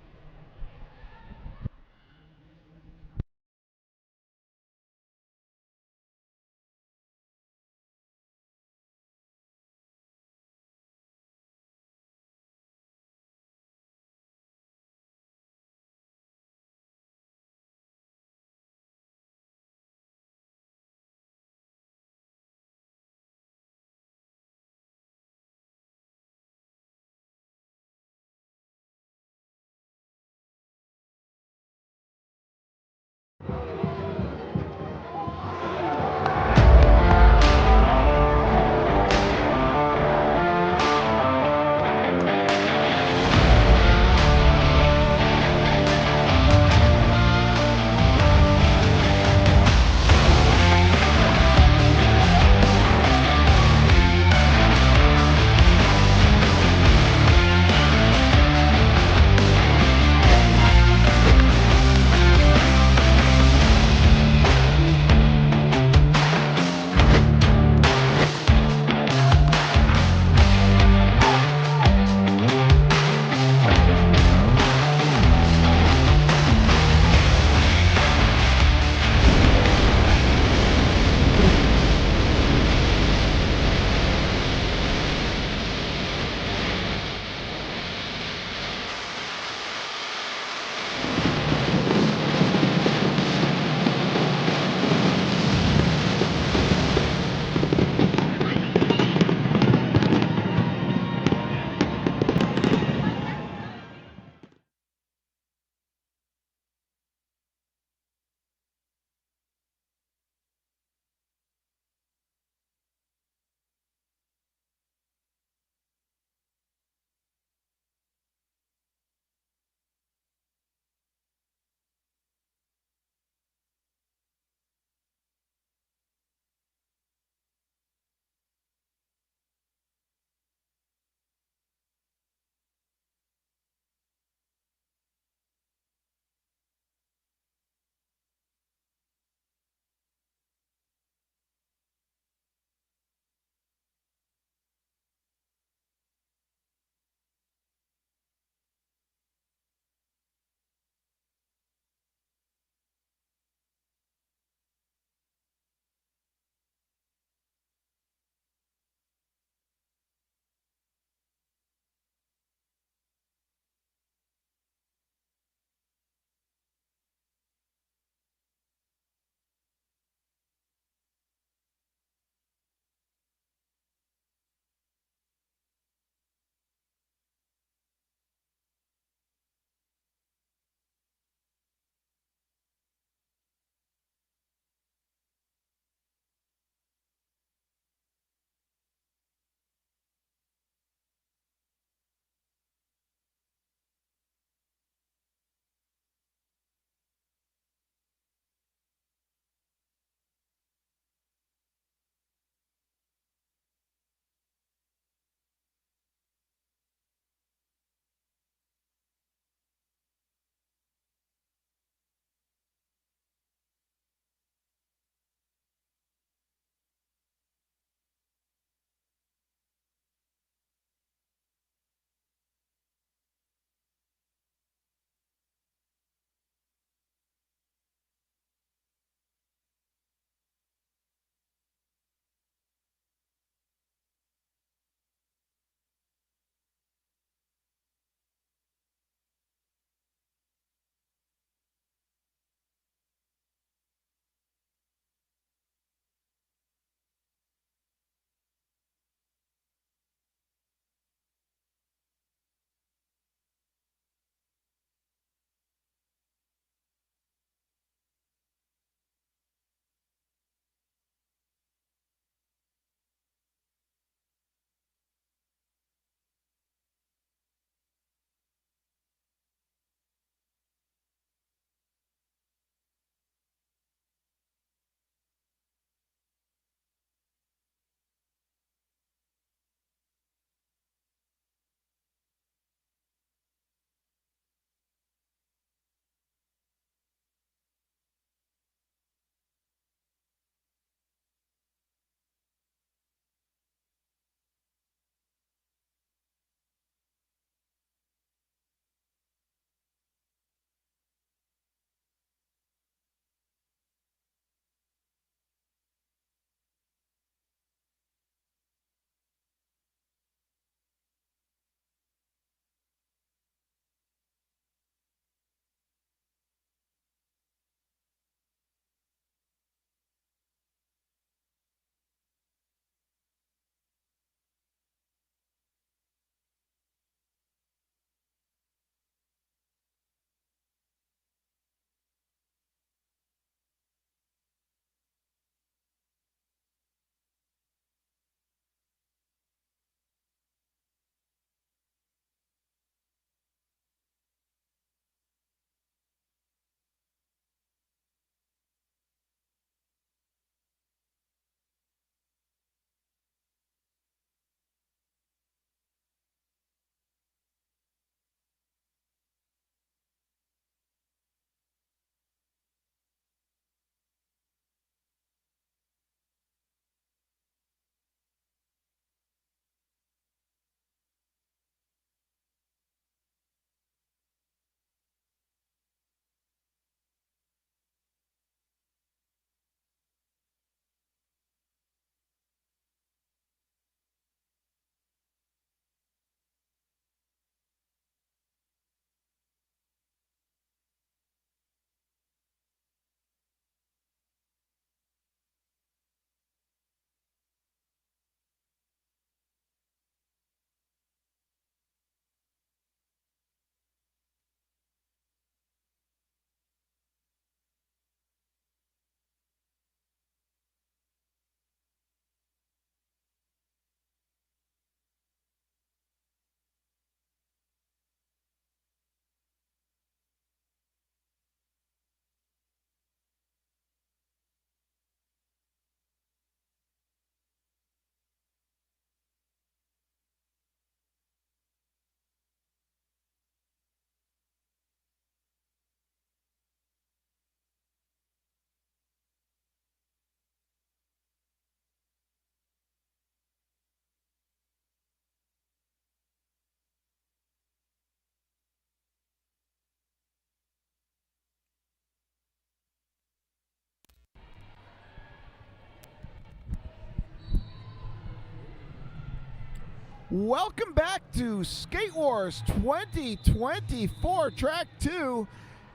Speaker 2: Welcome back to Skate Wars 2024 Track 2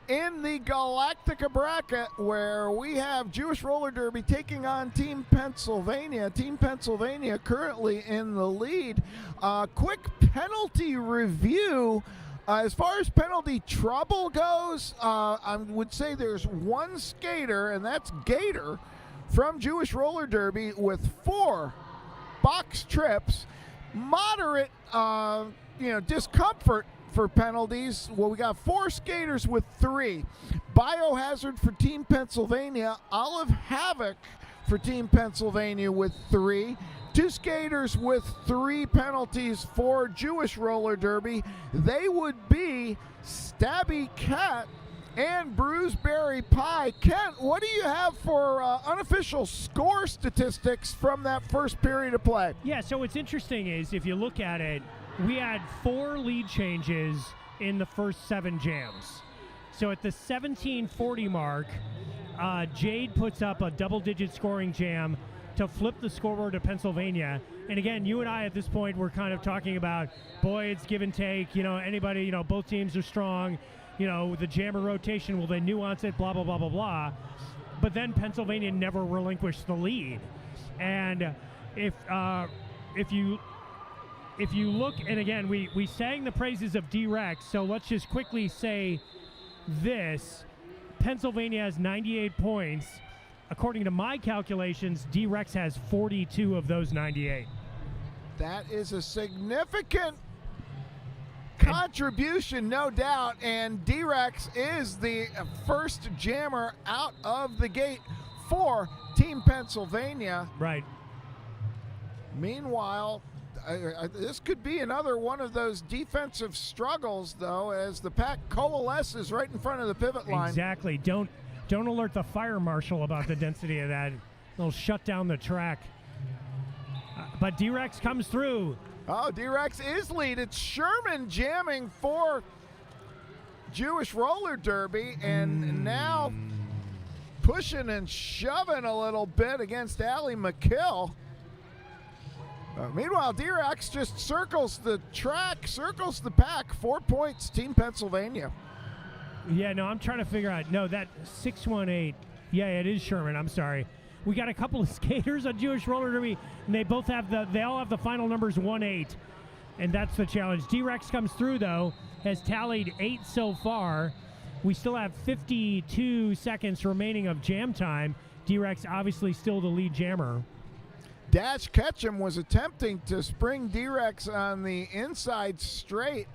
Speaker 2: in the Galactica bracket, where we have Jewish Roller Derby taking on Team Pennsylvania. Team Pennsylvania currently in the lead. Quick penalty review. As far as penalty trouble goes, I would say there's one skater, and that's Gator from Jewish Roller Derby with 4 box trips. Moderate, discomfort for penalties. Well, we got 4 skaters with 3. Biohazard for Team Pennsylvania. Olive Havoc for Team Pennsylvania with 3. 2 skaters with 3 penalties for Jewish Roller Derby. They would be Stabby Cat and Bruiseberry Pie. Kent, what do you have for unofficial score statistics from that first period of play?
Speaker 1: Yeah, so what's interesting is if you look at it, we had 4 lead changes in the first 7 jams. So at the 17:40 mark, Jade puts up a double-digit scoring jam to flip the scoreboard to Pennsylvania. And again, you and I at this point were kind of talking about, boy, it's give and take. Anybody, both teams are strong. The jammer rotation, will they nuance it, blah, blah, blah, blah, blah. But then Pennsylvania never relinquished the lead. And if you look, and again, we sang the praises of D-Rex, so let's just quickly say this. Pennsylvania has 98 points. According to my calculations, D-Rex has 42 of those 98.
Speaker 2: That is a significant contribution, no doubt, and D-Rex is the first jammer out of the gate for Team Pennsylvania.
Speaker 1: Right.
Speaker 2: Meanwhile, this could be another one of those defensive struggles, though, as the pack coalesces right in front of the pivot line.
Speaker 1: Exactly. Don't alert the fire marshal about the density of that. They'll shut down the track. But D-Rex comes through.
Speaker 2: Oh, D-Rex is lead. It's Sherman jamming for Jewish Roller Derby, and now pushing and shoving a little bit against Allie McKill. Meanwhile, D-Rex just circles the track, circles the pack. 4 points, Team Pennsylvania.
Speaker 1: Yeah, no, I'm trying to figure out. No, that 618. Yeah, it is Sherman. I'm sorry. We got a couple of skaters on Jewish Roller Derby, and they all have the final numbers 1-8, and that's the challenge. D-Rex comes through, though, has tallied 8 so far. We still have 52 seconds remaining of jam time. D-Rex obviously still the lead jammer.
Speaker 2: Dash Ketchum was attempting to spring D-Rex on the inside straight,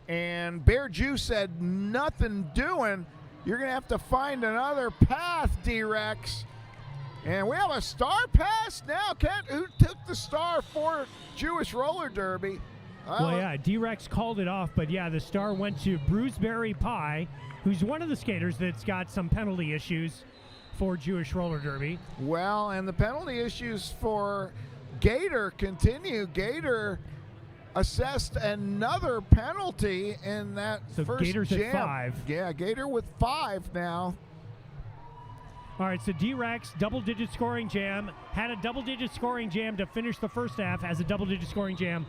Speaker 2: and Bear Jew said, nothing doing. You're going to have to find another path, D-Rex. And we have a star pass now. Kent, who took the star for Jewish Roller Derby?
Speaker 1: Well, yeah, D-Rex called it off, but yeah, the star went to Bruiseberry Pie, who's one of the skaters that's got some penalty issues for Jewish Roller Derby.
Speaker 2: Well, and the penalty issues for Gator continue. Gator assessed another penalty in that first
Speaker 1: Gator's
Speaker 2: jam.
Speaker 1: at 5.
Speaker 2: Yeah, Gator with 5 now.
Speaker 1: All right, so D-Rex, double-digit scoring jam, had a double-digit scoring jam to finish the first half, has a double-digit scoring jam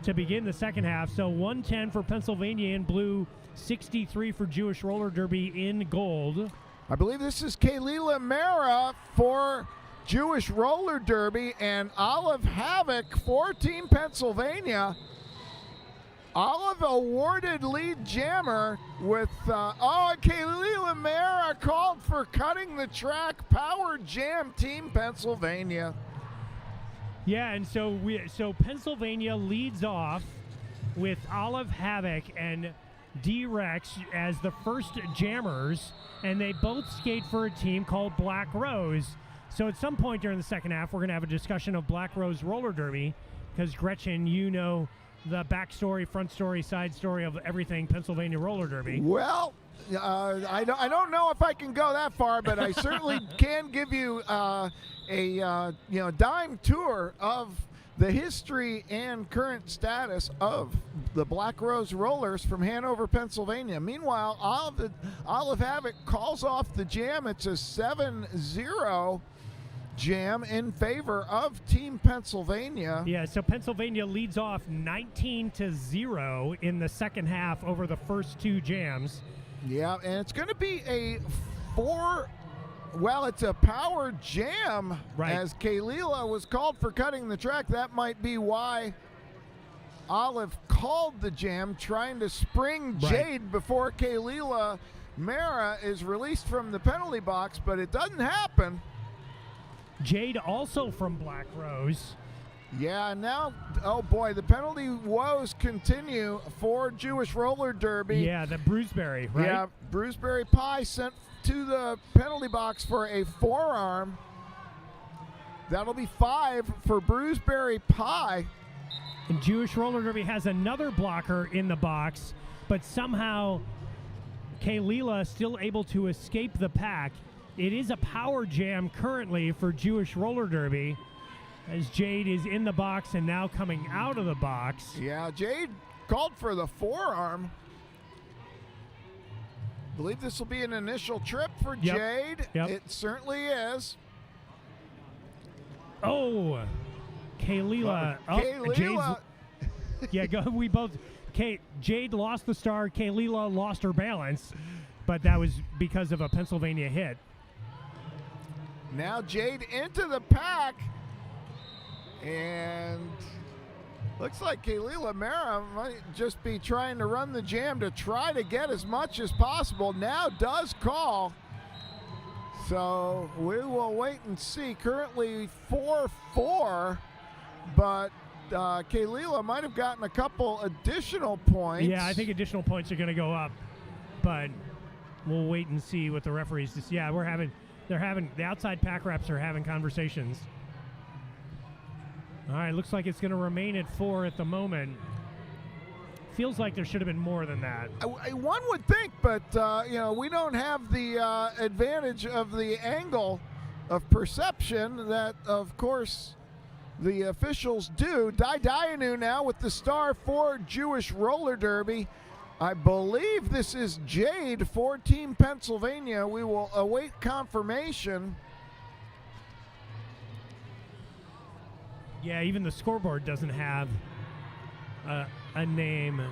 Speaker 1: to begin the second half. So 110 for Pennsylvania in blue, 63 for Jewish Roller Derby in gold.
Speaker 2: I believe this is Kaylila Mera for Jewish Roller Derby and Olive Havoc for Team Pennsylvania. Olive awarded lead jammer with, Kaylila Mera called for cutting the track. Power jam Team Pennsylvania.
Speaker 1: Yeah, and so Pennsylvania leads off with Olive Havoc and D-Rex as the first jammers, and they both skate for a team called Black Rose. So at some point during the second half, we're going to have a discussion of Black Rose Roller Derby, because Gretchen, the backstory, front story, side story of everything Pennsylvania Roller Derby.
Speaker 2: Well, I don't know if I can go that far, but I certainly can give you a dime tour of the history and current status of the Black Rose Rollers from Hanover, Pennsylvania. Meanwhile, Olive Havoc calls off the jam. It's a 7-0 jam in favor of Team Pennsylvania.
Speaker 1: Yeah, so Pennsylvania leads off 19-0 in the second half over the first two jams.
Speaker 2: Yeah, and it's going to be it's a power jam.
Speaker 1: Right.
Speaker 2: As Kalila was called for cutting the track. That might be why Olive called the jam, trying to spring Jade before Kalila Mara is released from the penalty box, but it doesn't happen.
Speaker 1: Jade also from Black Rose.
Speaker 2: Yeah, now, oh boy, the penalty woes continue for Jewish Roller Derby.
Speaker 1: Yeah, the Bruceberry, right?
Speaker 2: Yeah, Bruceberry Pie sent to the penalty box for a forearm. That'll be 5 for Bruceberry Pie.
Speaker 1: And Jewish Roller Derby has another blocker in the box, but somehow Kalila still able to escape the pack. It is a power jam currently for Jewish Roller Derby, as Jade is in the box and now coming out of the box.
Speaker 2: Yeah, Jade called for the forearm. Believe this will be an initial trip for Jade.
Speaker 1: Yep.
Speaker 2: It certainly is.
Speaker 1: Oh, Kalila.
Speaker 2: Kalila.
Speaker 1: Yeah, we both. Jade lost the star. Kalila lost her balance, but that was because of a Pennsylvania hit.
Speaker 2: Now Jade into the pack, and looks like Kalila Mara might just be trying to run the jam to try to get as much as possible. Now does call, so we will wait and see. Currently 4-4, but Kalila might have gotten a couple additional points.
Speaker 1: Yeah, I think additional points are going to go up, but we'll wait and see what the referees just. Yeah, the outside pack reps are having conversations. All right, looks like it's going to remain at 4 at the moment. Feels like there should have been more than that.
Speaker 2: One would think, but we don't have the advantage of the angle of perception that, of course, the officials do. Dayanu now with the star for Jewish Roller Derby. I believe this is Jade for Team Pennsylvania. We will await confirmation.
Speaker 1: Yeah, even the scoreboard doesn't have a name.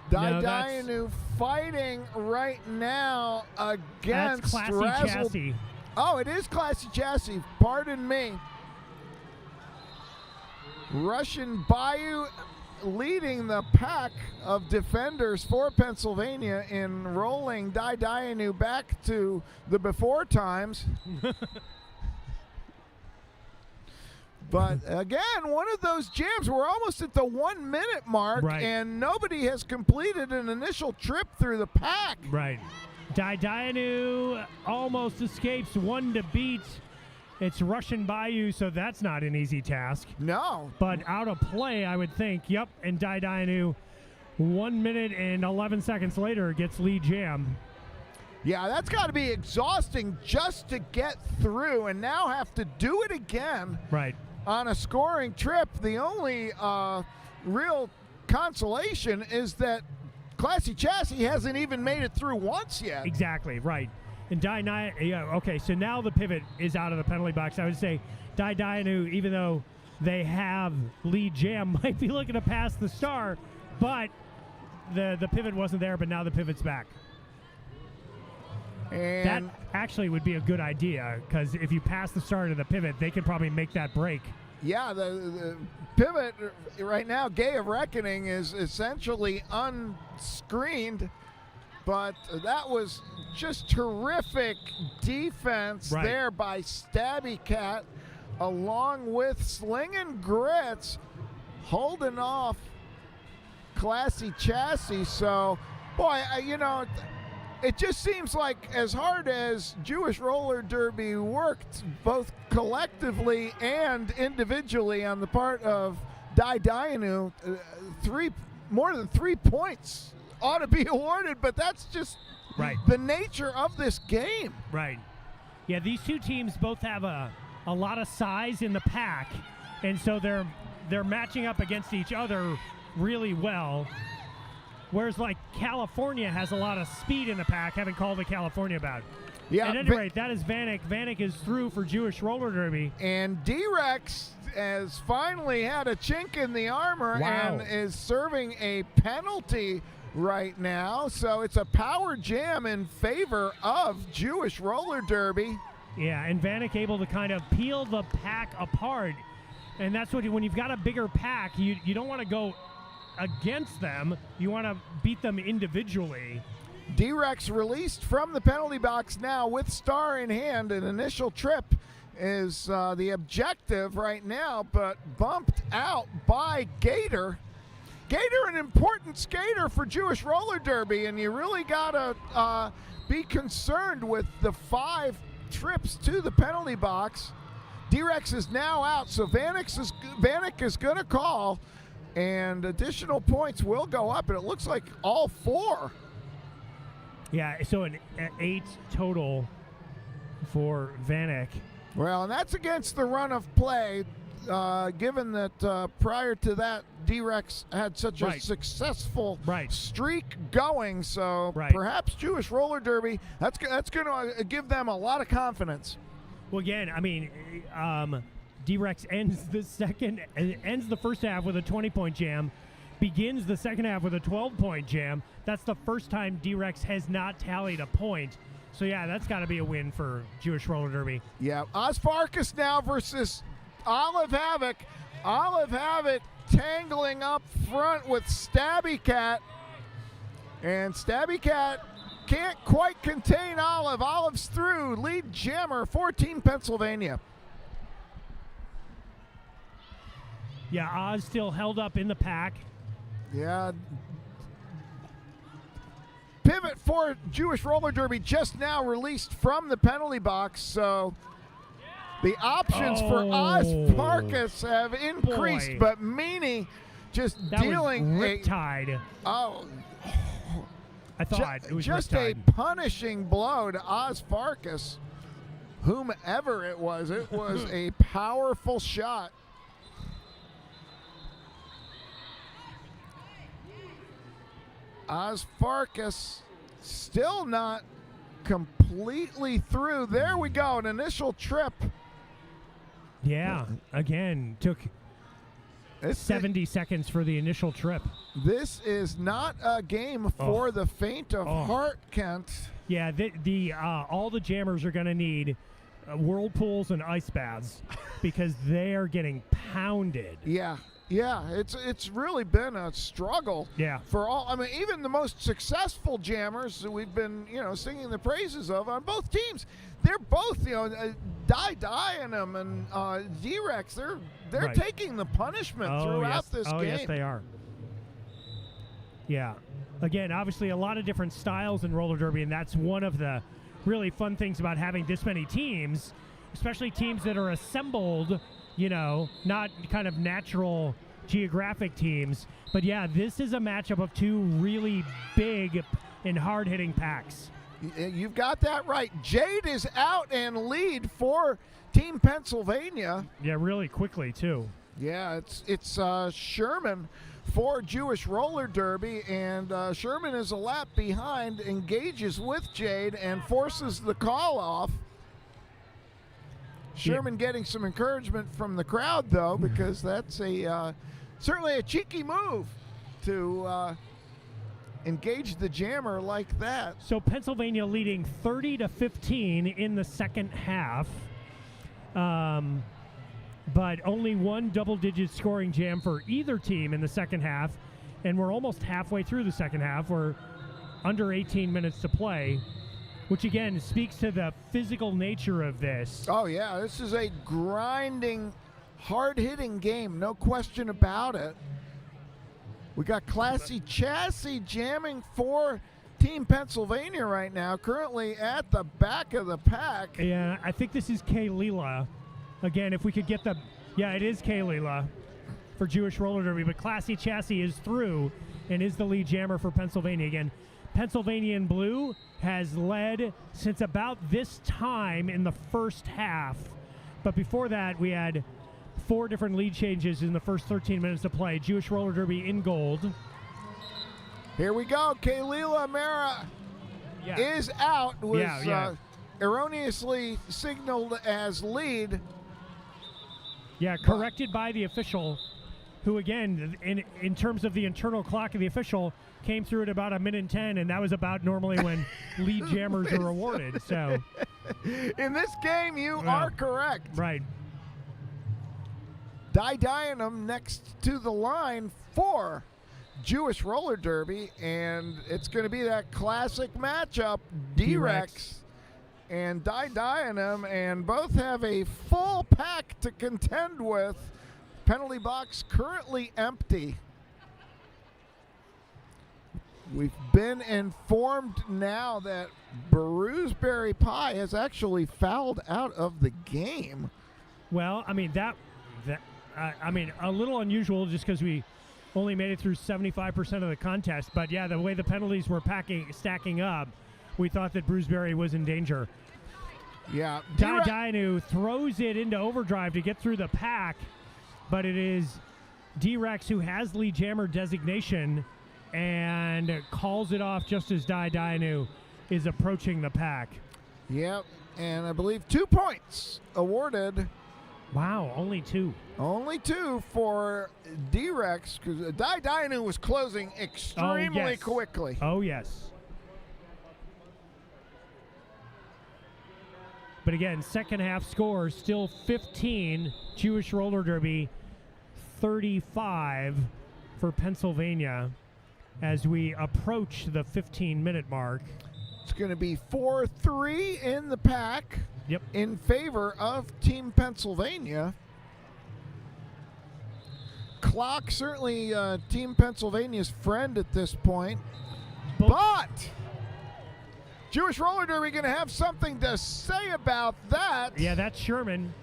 Speaker 2: Dayanu fighting right now against
Speaker 1: That's Classy Chassis.
Speaker 2: Oh, it is Classy Chassis. Pardon me. Russian Bayou leading the pack of defenders for Pennsylvania in rolling Dayanu back to the before times. But again, one of those jams, we're almost at the 1 minute mark, and nobody has completed an initial trip through the pack.
Speaker 1: Right. Dayanu almost escapes one to beat. It's Russian Bayou, so that's not an easy task.
Speaker 2: No.
Speaker 1: But out of play, I would think. Yep, and Dayanu 1 minute and 11 seconds later gets lead jam.
Speaker 2: Yeah, that's got to be exhausting just to get through and now have to do it again.
Speaker 1: Right.
Speaker 2: On a scoring trip. The only real consolation is that Classy Chassis hasn't even made it through once yet.
Speaker 1: Exactly, right. And okay, so now the pivot is out of the penalty box. I would say Dayanu, even though they have lead jam, might be looking to pass the star, but the pivot wasn't there, but now the pivot's back.
Speaker 2: And
Speaker 1: that actually would be a good idea, because if you pass the star to the pivot, they could probably make that break.
Speaker 2: Yeah, the pivot right now, Gay of Reckoning, is essentially unscreened. But that was just terrific defense there by Stabby Cat, along with Slingin' Grits, holding off Classy Chassis. So, boy, it just seems like as hard as Jewish Roller Derby worked, both collectively and individually on the part of Dayanu, more than 3 points ought to be awarded, but that's just the nature of this game.
Speaker 1: Right. Yeah, these two teams both have a lot of size in the pack, and so they're matching up against each other really well. Whereas, like, California has a lot of speed in the pack. Haven't called the California bout.
Speaker 2: Yeah,
Speaker 1: At any rate, that is Vanek. Vanek is through for Jewish Roller Derby.
Speaker 2: And D-Rex has finally had a chink in the armor and is serving a penalty right now. So it's a power jam in favor of Jewish Roller Derby.
Speaker 1: Yeah, and Vanek able to kind of peel the pack apart. And that's what, when you've got a bigger pack, you don't want to go against them. You want to beat them individually.
Speaker 2: D-Rex released from the penalty box now with star in hand. An initial trip is the objective right now, but bumped out by Gator. Gator, an important skater for Jewish Roller Derby, and you really got to be concerned with the 5 trips to the penalty box. D-Rex is now out, so Vanek is going to call, and additional points will go up, and it looks like all 4.
Speaker 1: Yeah, so an 8 total for Vanek.
Speaker 2: Well, and that's against the run of play, given that prior to that, D-Rex had such a successful streak going. So perhaps Jewish Roller Derby, that's going to give them a lot of confidence.
Speaker 1: Well, again, I mean, D-Rex ends the first half with a 20-point jam, begins the second half with a 12-point jam. That's the first time D-Rex has not tallied a point. So, yeah, that's got to be a win for Jewish Roller Derby.
Speaker 2: Yeah, Oz Farkas now versus Olive Havoc. Olive Havoc tangling up front with Stabby Cat. And Stabby Cat can't quite contain Olive. Olive's through. Lead jammer for Team Pennsylvania.
Speaker 1: Yeah, Oz still held up in the pack.
Speaker 2: Yeah. Pivot for Jewish Roller Derby just now released from the penalty box, so the options for Oz Farkas have increased, but Meany just
Speaker 1: that
Speaker 2: dealing
Speaker 1: was riptide. I thought it was
Speaker 2: just
Speaker 1: riptide.
Speaker 2: A punishing blow to Oz Farkas, whomever it was. It was a powerful shot. Oz Farkas still not completely through. There we go, an initial trip.
Speaker 1: Yeah, again, took 70 seconds for the initial trip.
Speaker 2: This is not a game for the faint of heart, Kent.
Speaker 1: Yeah, all the jammers are going to need whirlpools and ice baths because they are getting pounded.
Speaker 2: Yeah, it's really been a struggle.
Speaker 1: Yeah.
Speaker 2: For all, I mean, even the most successful jammers that we've been, singing the praises of on both teams, they're both, Die and them and D-Rex, they're taking the punishment throughout this game.
Speaker 1: Oh, yes, they are. Yeah. Again, obviously a lot of different styles in roller derby, and that's one of the really fun things about having this many teams, especially teams that are assembled, not kind of natural geographic teams. But yeah, this is a matchup of 2 really big and hard-hitting packs.
Speaker 2: You've got that right. Jade is out and lead for Team Pennsylvania.
Speaker 1: Yeah, really quickly, too.
Speaker 2: Yeah, it's Sherman for Jewish Roller Derby, and Sherman is a lap behind, engages with Jade, and forces the call off. Sherman getting some encouragement from the crowd, though, because that's certainly a cheeky move to engage the jammer like that.
Speaker 1: So Pennsylvania leading 30-15 in the second half, but only 1 double-digit scoring jam for either team in the second half, and we're almost halfway through the second half. We're under 18 minutes to play, which again speaks to the physical nature of this.
Speaker 2: Oh yeah, this is a grinding, hard-hitting game, no question about it. We got Classy Chassis jamming for Team Pennsylvania right now, currently at the back of the pack.
Speaker 1: Yeah, I think this is Kaylila. Again, if we could get it is Kaylila for Jewish Roller Derby, but Classy Chassis is through and is the lead jammer for Pennsylvania. Again, Pennsylvania in blue has led since about this time in the first half. But before that, we had 4 different lead changes in the first 13 minutes of play. Jewish Roller Derby in gold.
Speaker 2: Here we go. Kaylila Mera is out. Was erroneously signaled as lead.
Speaker 1: Yeah, corrected by the official, who again, in terms of the internal clock of the official, came through at about 1:10, and that was about normally when lead jammers are awarded. So,
Speaker 2: in this game, you are correct.
Speaker 1: Right.
Speaker 2: Dynam next to the line for Jewish Roller Derby, and it's going to be that classic matchup, D-Rex and Dynam, and both have a full pack to contend with. Penalty box currently empty. We've been informed now that Bruceberry Pie has actually fouled out of the game.
Speaker 1: Well, I mean, a little unusual just because we only made it through 75% of the contest. But yeah, the way the penalties were stacking up, we thought that Bruceberry was in danger.
Speaker 2: Yeah.
Speaker 1: Dynam throws it into overdrive to get through the pack, but it is D-Rex who has lead jammer designation and calls it off just as Dynam is approaching the pack.
Speaker 2: Yep, and I believe 2 points awarded.
Speaker 1: Wow, only 2.
Speaker 2: Only 2 for D-Rex, because Dynam was closing extremely quickly.
Speaker 1: Oh, yes. But again, second half score still 15, Jewish Roller Derby 35 for Pennsylvania as we approach the 15-minute mark.
Speaker 2: It's going to be 4-3 in the pack.
Speaker 1: Yep.
Speaker 2: In favor of Team Pennsylvania. Clock certainly Team Pennsylvania's friend at this point. But Jewish Roller Derby going to have something to say about that.
Speaker 1: Yeah, that's Sherman.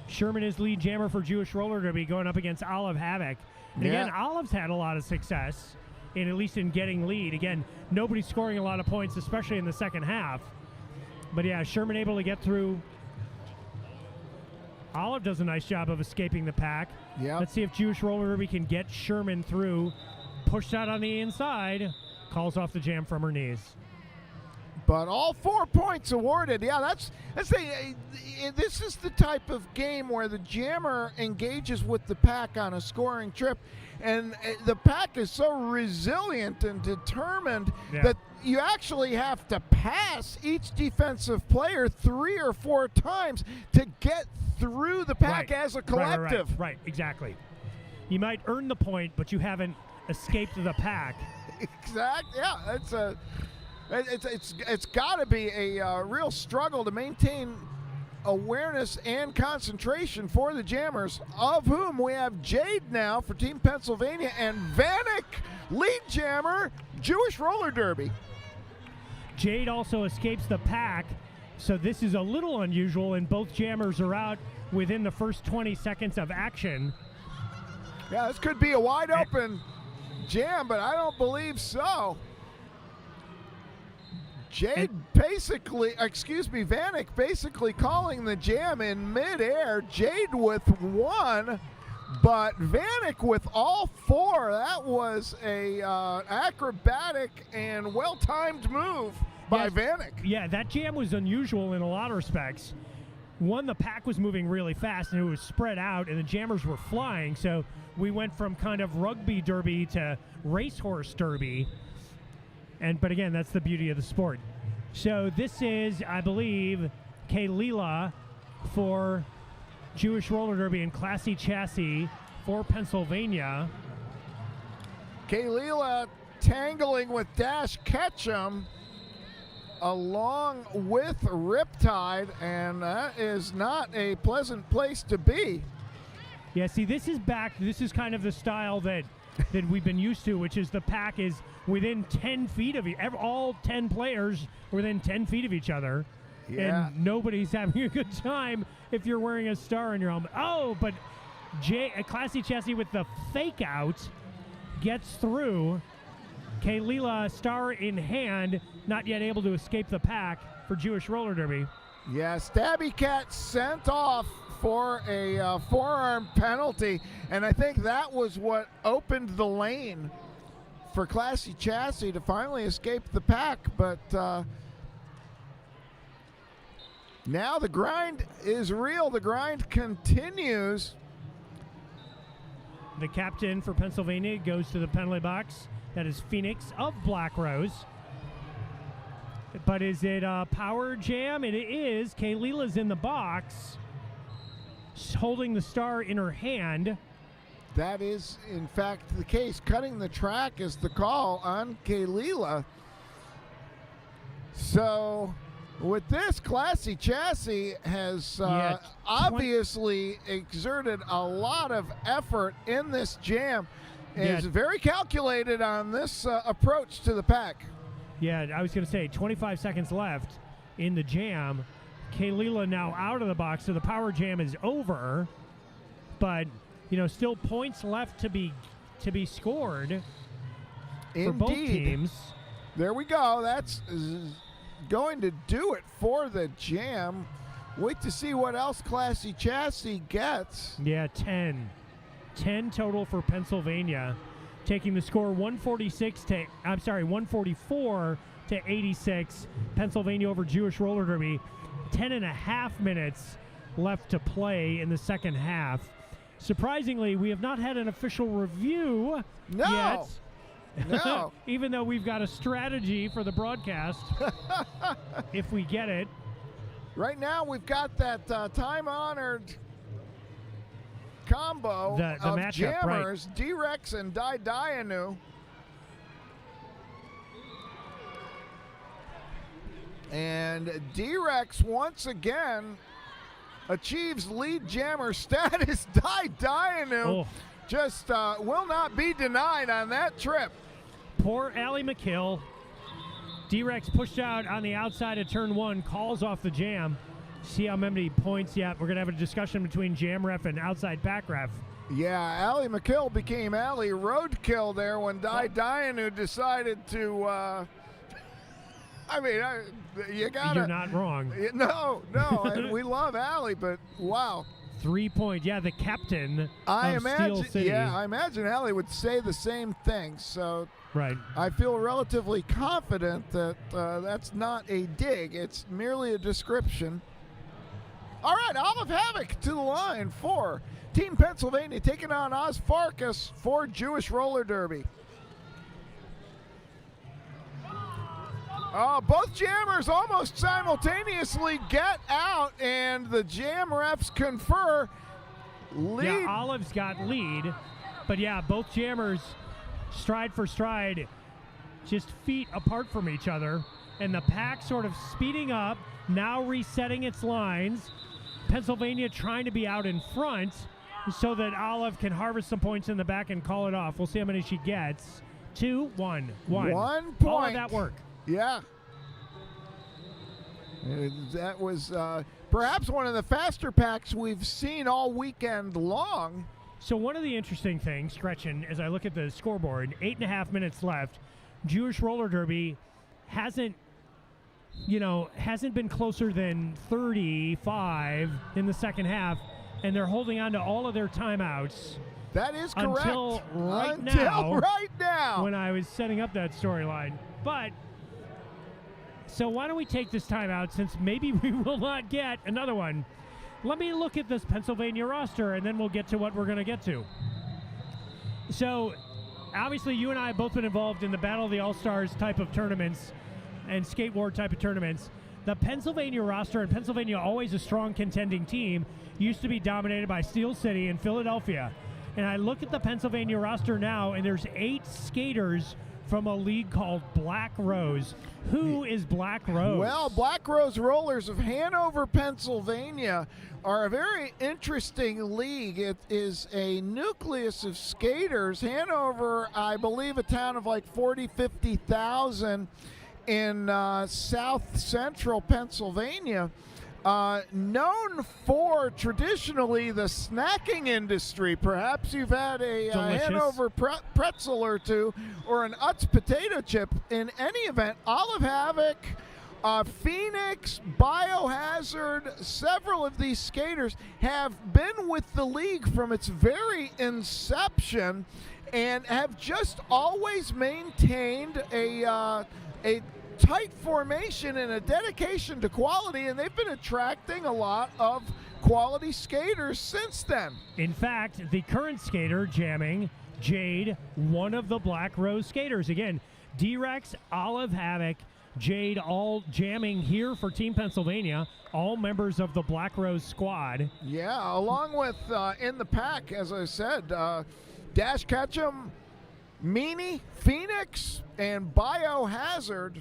Speaker 1: Sherman is lead jammer for Jewish Roller Derby going up against Olive Havoc. And again, Olive's had a lot of success, at least in getting lead. Again, nobody's scoring a lot of points, especially in the second half. But yeah, Sherman able to get through. Olive does a nice job of escaping the pack.
Speaker 2: Yep.
Speaker 1: Let's see if Jewish Roller Derby can get Sherman through. Pushed out on the inside. Calls off the jam from her knees.
Speaker 2: But all 4 points awarded. Yeah, this is the type of game where the jammer engages with the pack on a scoring trip, and the pack is so resilient and determined that you actually have to pass each defensive player 3 or 4 times to get through the pack as a collective.
Speaker 1: Right, exactly. You might earn the point, but you haven't escaped the pack.
Speaker 2: Exactly. Yeah, it's got to be a real struggle to maintain awareness and concentration for the jammers, of whom we have Jade now for Team Pennsylvania and Vanek, lead jammer, Jewish Roller Derby.
Speaker 1: Jade also escapes the pack, so this is a little unusual, and both jammers are out within the first 20 seconds of action.
Speaker 2: Yeah, this could be a wide open jam, but I don't believe so. Vanek basically calling the jam in midair. Jade with 1, but Vanek with all 4. That was a acrobatic and well-timed move by Vanek.
Speaker 1: Yeah, that jam was unusual in a lot of respects. One, the pack was moving really fast and it was spread out and the jammers were flying, so we went from kind of rugby derby to racehorse derby. But again, that's the beauty of the sport. So this is, I believe, Kaylila for Jewish Roller Derby and Classy Chassis for Pennsylvania.
Speaker 2: Kaylila tangling with Dash Ketchum along with Riptide, and that is not a pleasant place to be.
Speaker 1: Yeah, see, this is kind of the style that we've been used to, which is the pack is within 10 feet of all 10 players within 10 feet of each other.
Speaker 2: Yeah.
Speaker 1: And nobody's having a good time if you're wearing a star in your helmet. Oh, but a Classy Chassis with the fake out gets through. Kaylila, star in hand, not yet able to escape the pack for Jewish Roller Derby.
Speaker 2: Yeah, Stabby Cat sent off for a forearm penalty, and I think that was what opened the lane for Classy Chassis to finally escape the pack, but now the grind is real. The grind continues.
Speaker 1: The captain for Pennsylvania goes to the penalty box. That is Phoenix of Black Rose. But is it a power jam? It is. Kaylila's in the box, holding the star in her hand.
Speaker 2: That is, in fact, the case. Cutting the track is the call on Kaylila. So, with this, Classy Chassis has obviously exerted a lot of effort in this jam. Is very calculated on this approach to the pack.
Speaker 1: Yeah, I was going to say 25 seconds left in the jam. Kaylila now out of the box, so the power jam is over. But still points left to be scored for both teams.
Speaker 2: There we go. That's going to do it for the jam. Wait to see what else Classy Chassis gets.
Speaker 1: Yeah, 10 total for Pennsylvania, taking the score 144 to 86. Pennsylvania over Jewish Roller Derby. 10.5 minutes left to play in the second half. Surprisingly, we have not had an official review yet.
Speaker 2: No.
Speaker 1: Even though we've got a strategy for the broadcast, if we get it.
Speaker 2: Right now, we've got that time-honored combo
Speaker 1: the
Speaker 2: of
Speaker 1: matchup,
Speaker 2: jammers,
Speaker 1: right.
Speaker 2: D-Rex and Dianu. And D-Rex once again achieves lead jammer status. Dianu just will not be denied on that trip.
Speaker 1: Poor Allie McKill. D-Rex pushed out on the outside of turn 1, calls off the jam. See how many points yet. We're going to have a discussion between jam ref and outside pack ref.
Speaker 2: Yeah, Allie McKill became Allie Roadkill there when Dianu decided to you gotta.
Speaker 1: You're not wrong.
Speaker 2: No, and we love Allie, but wow.
Speaker 1: 3 points. Yeah, the captain of Steel City.
Speaker 2: Yeah, I imagine Allie would say the same thing. So
Speaker 1: right.
Speaker 2: I feel relatively confident that that's not a dig. It's merely a description. All right, Olive Havoc to the line for Team Pennsylvania, taking on Oz Farkas for Jewish Roller Derby. Both jammers almost simultaneously get out, and the jam refs confer. Lead.
Speaker 1: Yeah, Olive's got lead, but yeah, both jammers stride for stride, just feet apart from each other, and the pack sort of speeding up, now resetting its lines. Pennsylvania trying to be out in front so that Olive can harvest some points in the back and call it off. We'll see how many she gets. 2, 1, 1.
Speaker 2: 1 point.
Speaker 1: All of that work.
Speaker 2: Yeah. That was perhaps one of the faster packs we've seen all weekend long.
Speaker 1: So one of the interesting things, Gretchen, as I look at the scoreboard, 8.5 minutes left, Jewish Roller Derby hasn't been closer than 35 in the second half, and they're holding on to all of their timeouts.
Speaker 2: That is correct.
Speaker 1: Until right now, when I was setting up that storyline. But, so why don't we take this timeout, since maybe we will not get another one. Let me look at this Pennsylvania roster, and then we'll get to what we're going to get to. So, obviously, you and I have both been involved in the Battle of the All-Stars type of tournaments and Skate War type of tournaments. The Pennsylvania roster, and Pennsylvania always a strong contending team, used to be dominated by Steel City and Philadelphia. And I look at the Pennsylvania roster now, and there's 8 skaters from a league called Black Rose. Who is Black Rose?
Speaker 2: Well, Black Rose Rollers of Hanover, Pennsylvania are a very interesting league. It is a nucleus of skaters. Hanover, I believe, a town of like 50,000 in south central Pennsylvania. Known for traditionally the snacking industry. Perhaps you've had a Hanover pretzel or two, or an Utz potato chip. In any event, Olive Havoc Phoenix, Biohazard, several of these skaters have been with the league from its very inception and have just always maintained a tight formation and a dedication to quality, and they've been attracting a lot of quality skaters since then.
Speaker 1: In fact, the current skater jamming, Jade, one of the Black Rose skaters. Again, D-Rex, Olive Havoc, Jade, all jamming here for Team Pennsylvania, all members of the Black Rose squad.
Speaker 2: Yeah, along with in the pack, as I said, Dash Ketchum, Meanie, Phoenix, and Biohazard.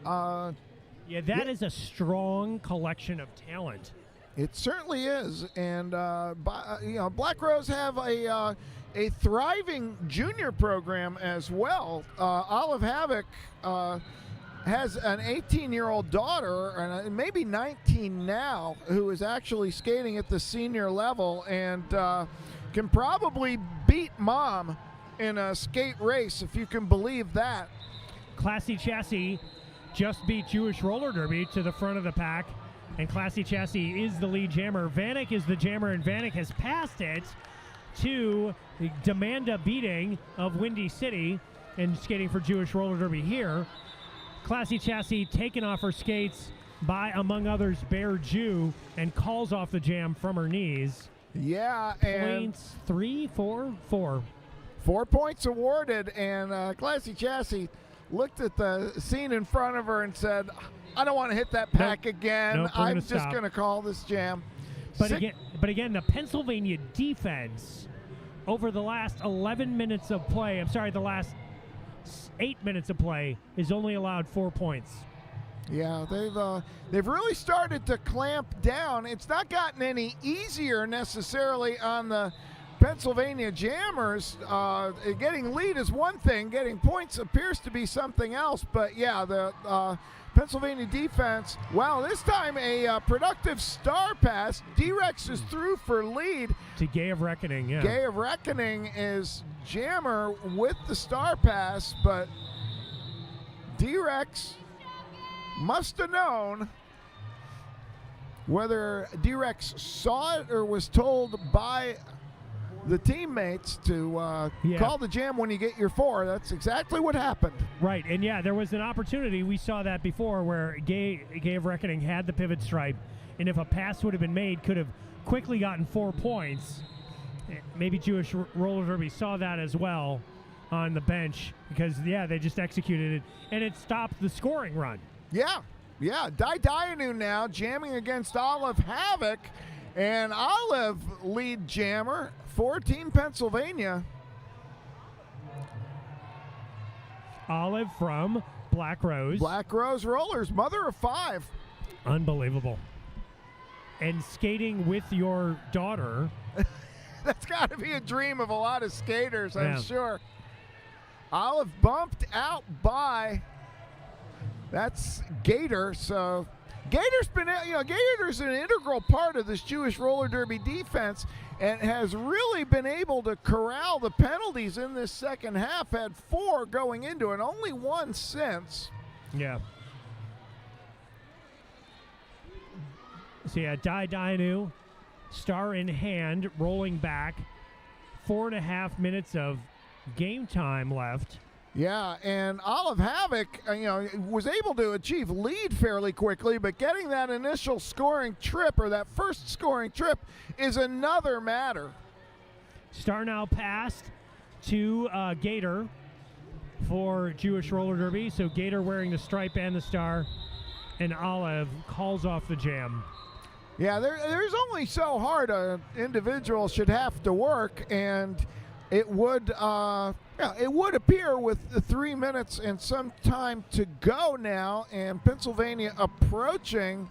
Speaker 1: Yeah, that is a strong collection of talent.
Speaker 2: It certainly is, and Black Rose have a thriving junior program as well. Olive Havoc has an 18-year-old daughter, and maybe 19 now, who is actually skating at the senior level and can probably beat mom in a skate race, if you can believe that.
Speaker 1: Classy Chassis just beat Jewish Roller Derby to the front of the pack, and Classy Chassis is the lead jammer. Vanek is the jammer, and Vanek has passed it to Demanda Beating of Windy City and skating for Jewish Roller Derby here. Classy Chassis taken off her skates by, among others, Bear Jew, and calls off the jam from her knees.
Speaker 2: Yeah, and
Speaker 1: Points 3, 4, 4.
Speaker 2: 4 points awarded, and Classy Chassis looked at the scene in front of her and said, I don't want to hit that pack again.
Speaker 1: Nope, we're
Speaker 2: I'm
Speaker 1: gonna
Speaker 2: just
Speaker 1: stop.
Speaker 2: going to call this jam.
Speaker 1: But again, the Pennsylvania defense over the last 11 minutes of play, the last 8 minutes of play, is only allowed 4 points.
Speaker 2: Yeah, they've really started to clamp down. It's not gotten any easier necessarily on the Pennsylvania Jammers. Getting lead is one thing. Getting points appears to be something else. But, yeah, the Pennsylvania defense, well, this time a productive star pass. D-Rex is through for lead.
Speaker 1: To Gay of Reckoning, yeah.
Speaker 2: Gay of Reckoning is jammer with the star pass, but D-Rex must have known, whether D-Rex saw it or was told by the teammates to call the jam when you get your 4. That's exactly what happened.
Speaker 1: Right, and yeah, there was an opportunity. We saw that before where Gay of Reckoning had the pivot stripe, and if a pass would have been made, could have quickly gotten 4 points. Maybe Jewish Roller Derby saw that as well on the bench because, yeah, they just executed it, and it stopped the scoring run.
Speaker 2: Yeah. Dianu now jamming against Olive Havoc, and Olive lead jammer for Team Pennsylvania.
Speaker 1: Olive from Black Rose.
Speaker 2: Black Rose Rollers, mother of 5.
Speaker 1: Unbelievable. And skating with your daughter.
Speaker 2: That's got to be a dream of a lot of skaters, I'm
Speaker 1: Yeah.
Speaker 2: sure. Olive bumped out by, that's Gator. So Gator's been, Gator's an integral part of this Jewish Roller Derby defense and has really been able to corral the penalties in this second half. Had 4 going into it, only 1 since.
Speaker 1: Yeah. So, yeah, Dianu, star in hand, rolling back. 4.5 minutes of game time left.
Speaker 2: Yeah, and Olive Havoc, was able to achieve lead fairly quickly, but getting that initial scoring trip, or that first scoring trip, is another matter.
Speaker 1: Star now passed to Gator for Jewish Roller Derby. So Gator wearing the stripe and the star, and Olive calls off the jam.
Speaker 2: Yeah, there's only so hard an individual should have to work, and it would appear with the 3 minutes and some time to go now, and Pennsylvania approaching,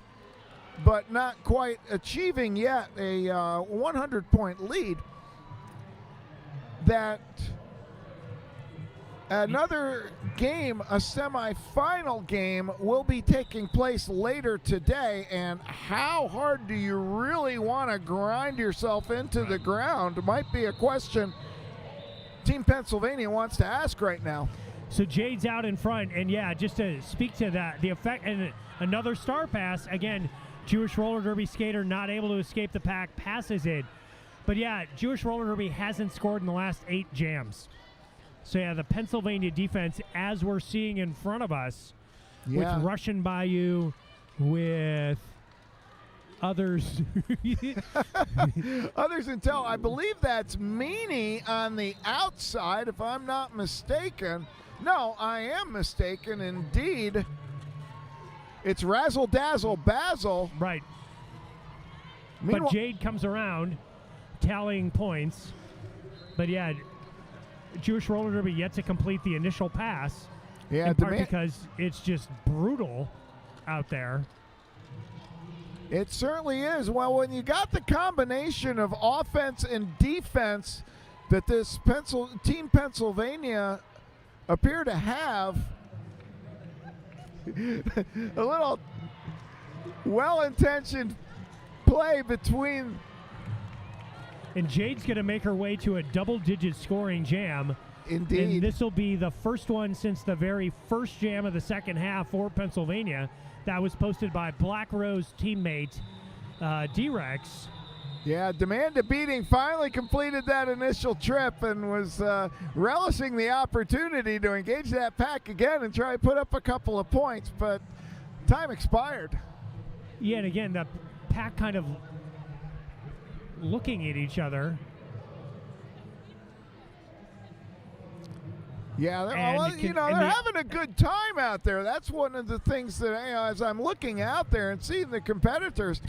Speaker 2: but not quite achieving yet, a 100-point lead. That another game, a semifinal game, will be taking place later today, and how hard do you really want to grind yourself into the ground might be a question Team Pennsylvania wants to ask right now.
Speaker 1: So Jade's out in front, and yeah, just to speak to that, the effect, and another star pass, again, Jewish roller derby skater not able to escape the pack, passes it. But yeah, Jewish roller derby hasn't scored in the last 8 jams. So yeah, the Pennsylvania defense, as we're seeing in front of us,
Speaker 2: Yeah.
Speaker 1: with Russian Bayou, with others.
Speaker 2: Others until I believe that's Meany on the outside, if I'm not mistaken. No, I am mistaken. Indeed, it's Razzle Dazzle Basil.
Speaker 1: Right.
Speaker 2: Meanwhile-
Speaker 1: But Jade comes around, tallying points. But yeah, Jewish roller derby yet to complete the initial pass.
Speaker 2: Yeah,
Speaker 1: in part
Speaker 2: demand-
Speaker 1: because it's just brutal out there.
Speaker 2: It certainly is. Well, when you got the combination of offense and defense that this Team Pennsylvania appear to have, a little well-intentioned play between.
Speaker 1: And Jade's going to make her way to a double-digit scoring jam.
Speaker 2: Indeed.
Speaker 1: And this will be the first one since the very first jam of the second half for Pennsylvania. That was posted by Black Rose teammate D-Rex.
Speaker 2: Yeah, Demand a Beating finally completed that initial trip and was relishing the opportunity to engage that pack again and try to put up a couple of points, but time expired.
Speaker 1: Yeah, and again, the pack kind of looking at each other.
Speaker 2: Yeah, they're,
Speaker 1: And
Speaker 2: well,
Speaker 1: can-
Speaker 2: you know,
Speaker 1: and
Speaker 2: they're
Speaker 1: they-
Speaker 2: having a good time out there. That's one of the things that, you know, as I'm looking out there and seeing the competitors,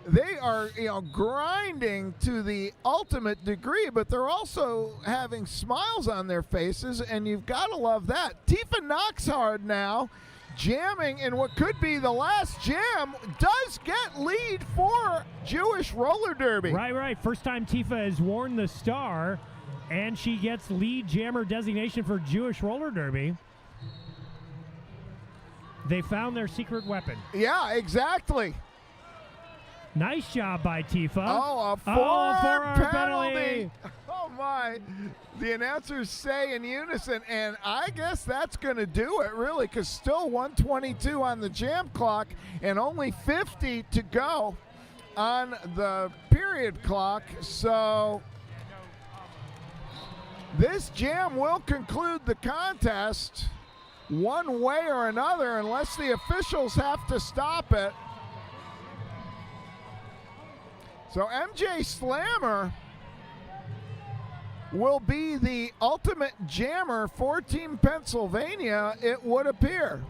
Speaker 2: they are, you know, grinding to the ultimate degree, but they're also having smiles on their faces, and you've got to love that. Tifa Knoxhard now jamming in what could be the last jam, does get lead for Jewish roller derby.
Speaker 1: Right. First time Tifa has worn the star, and she gets lead jammer designation for Jewish roller derby. They found their secret weapon.
Speaker 2: Yeah, exactly.
Speaker 1: Nice job by Tifa.
Speaker 2: Oh, a forearm
Speaker 1: forearm
Speaker 2: penalty. Oh, my. The announcers say in unison, and I guess that's going to do it, really, because still 1:22 on the jam clock and only 50 to go on the period clock. So this jam will conclude the contest one way or another unless the officials have to stop it. So MJ Slammer will be the ultimate jammer for Team Pennsylvania, it would appear.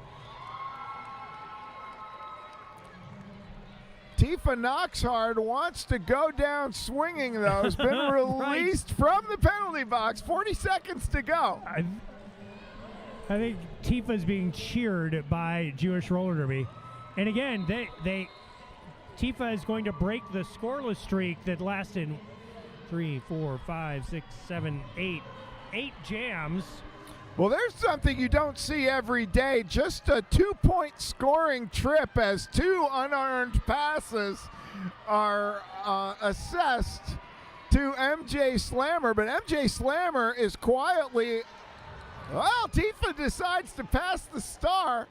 Speaker 2: Tifa Knoxhard wants to go down swinging, though. Has been released from the penalty box. 40 seconds to go.
Speaker 1: I think Tifa's being cheered by Jewish roller derby. And again, Tifa is going to break the scoreless streak that lasted 3, 4, 5, 6, 7, 8 jams.
Speaker 2: Well, there's something you don't see every day. Just a 2-point scoring trip as 2 unearned passes are assessed to MJ Slammer. But MJ Slammer is quietly, well, Tifa decides to pass the star.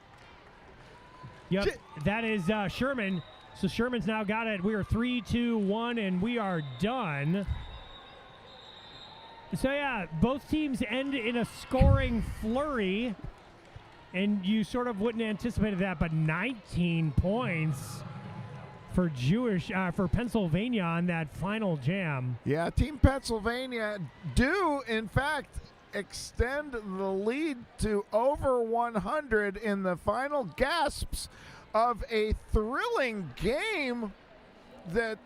Speaker 1: Yep, that is Sherman. So Sherman's now got it. We are 3, 2, 1, and we are done. So yeah, both teams end in a scoring flurry, and you sort of wouldn't anticipate that, but 19 points for for Pennsylvania on that final jam.
Speaker 2: Yeah, Team Pennsylvania do, in fact, extend the lead to over 100 in the final gasps of a thrilling game that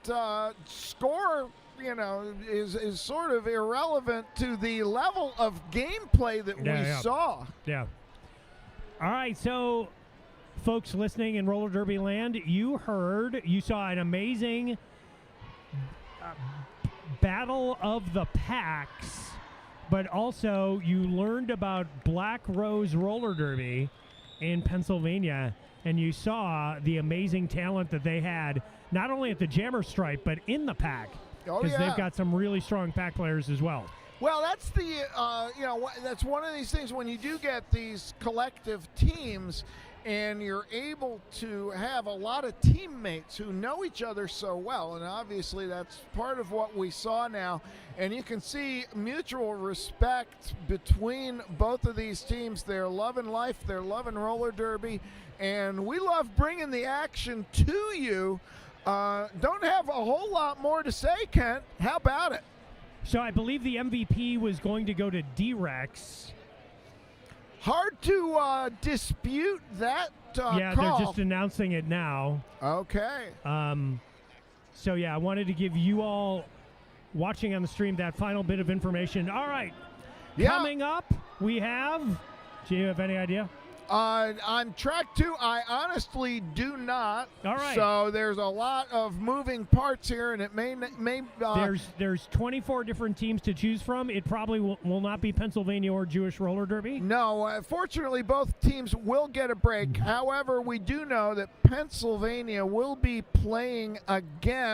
Speaker 2: score, you know, is sort of irrelevant to the level of gameplay that we saw.
Speaker 1: Yeah. All right, so folks listening in Roller Derby Land, you saw an amazing battle of the packs, but also you learned about Black Rose Roller Derby in Pennsylvania, and you saw the amazing talent that they had, not only at the jammer stripe, but in the pack.
Speaker 2: Oh,
Speaker 1: Because
Speaker 2: yeah.
Speaker 1: they've got some really strong pack players as well.
Speaker 2: Well, that's that's one of these things when you do get these collective teams and you're able to have a lot of teammates who know each other so well. And obviously that's part of what we saw now. And you can see mutual respect between both of these teams. They're loving life. They're loving roller derby. And we love bringing the action to you. Don't have a whole lot more to say, Kent. How about it?
Speaker 1: So I believe the MVP was going to go to D-Rex.
Speaker 2: Hard to dispute that
Speaker 1: Yeah,
Speaker 2: call.
Speaker 1: they're just announcing it now.
Speaker 2: Okay.
Speaker 1: So, yeah, I wanted to give you all watching on the stream that final bit of information. All right.
Speaker 2: Yeah.
Speaker 1: Coming up, we have... Do you have any idea?
Speaker 2: On track 2, I honestly do not.
Speaker 1: All right.
Speaker 2: So there's a lot of moving parts here, and it may
Speaker 1: There's 24 different teams to choose from. It probably will not be Pennsylvania or Jewish Roller Derby.
Speaker 2: No, fortunately, both teams will get a break. However, we do know that Pennsylvania will be playing again.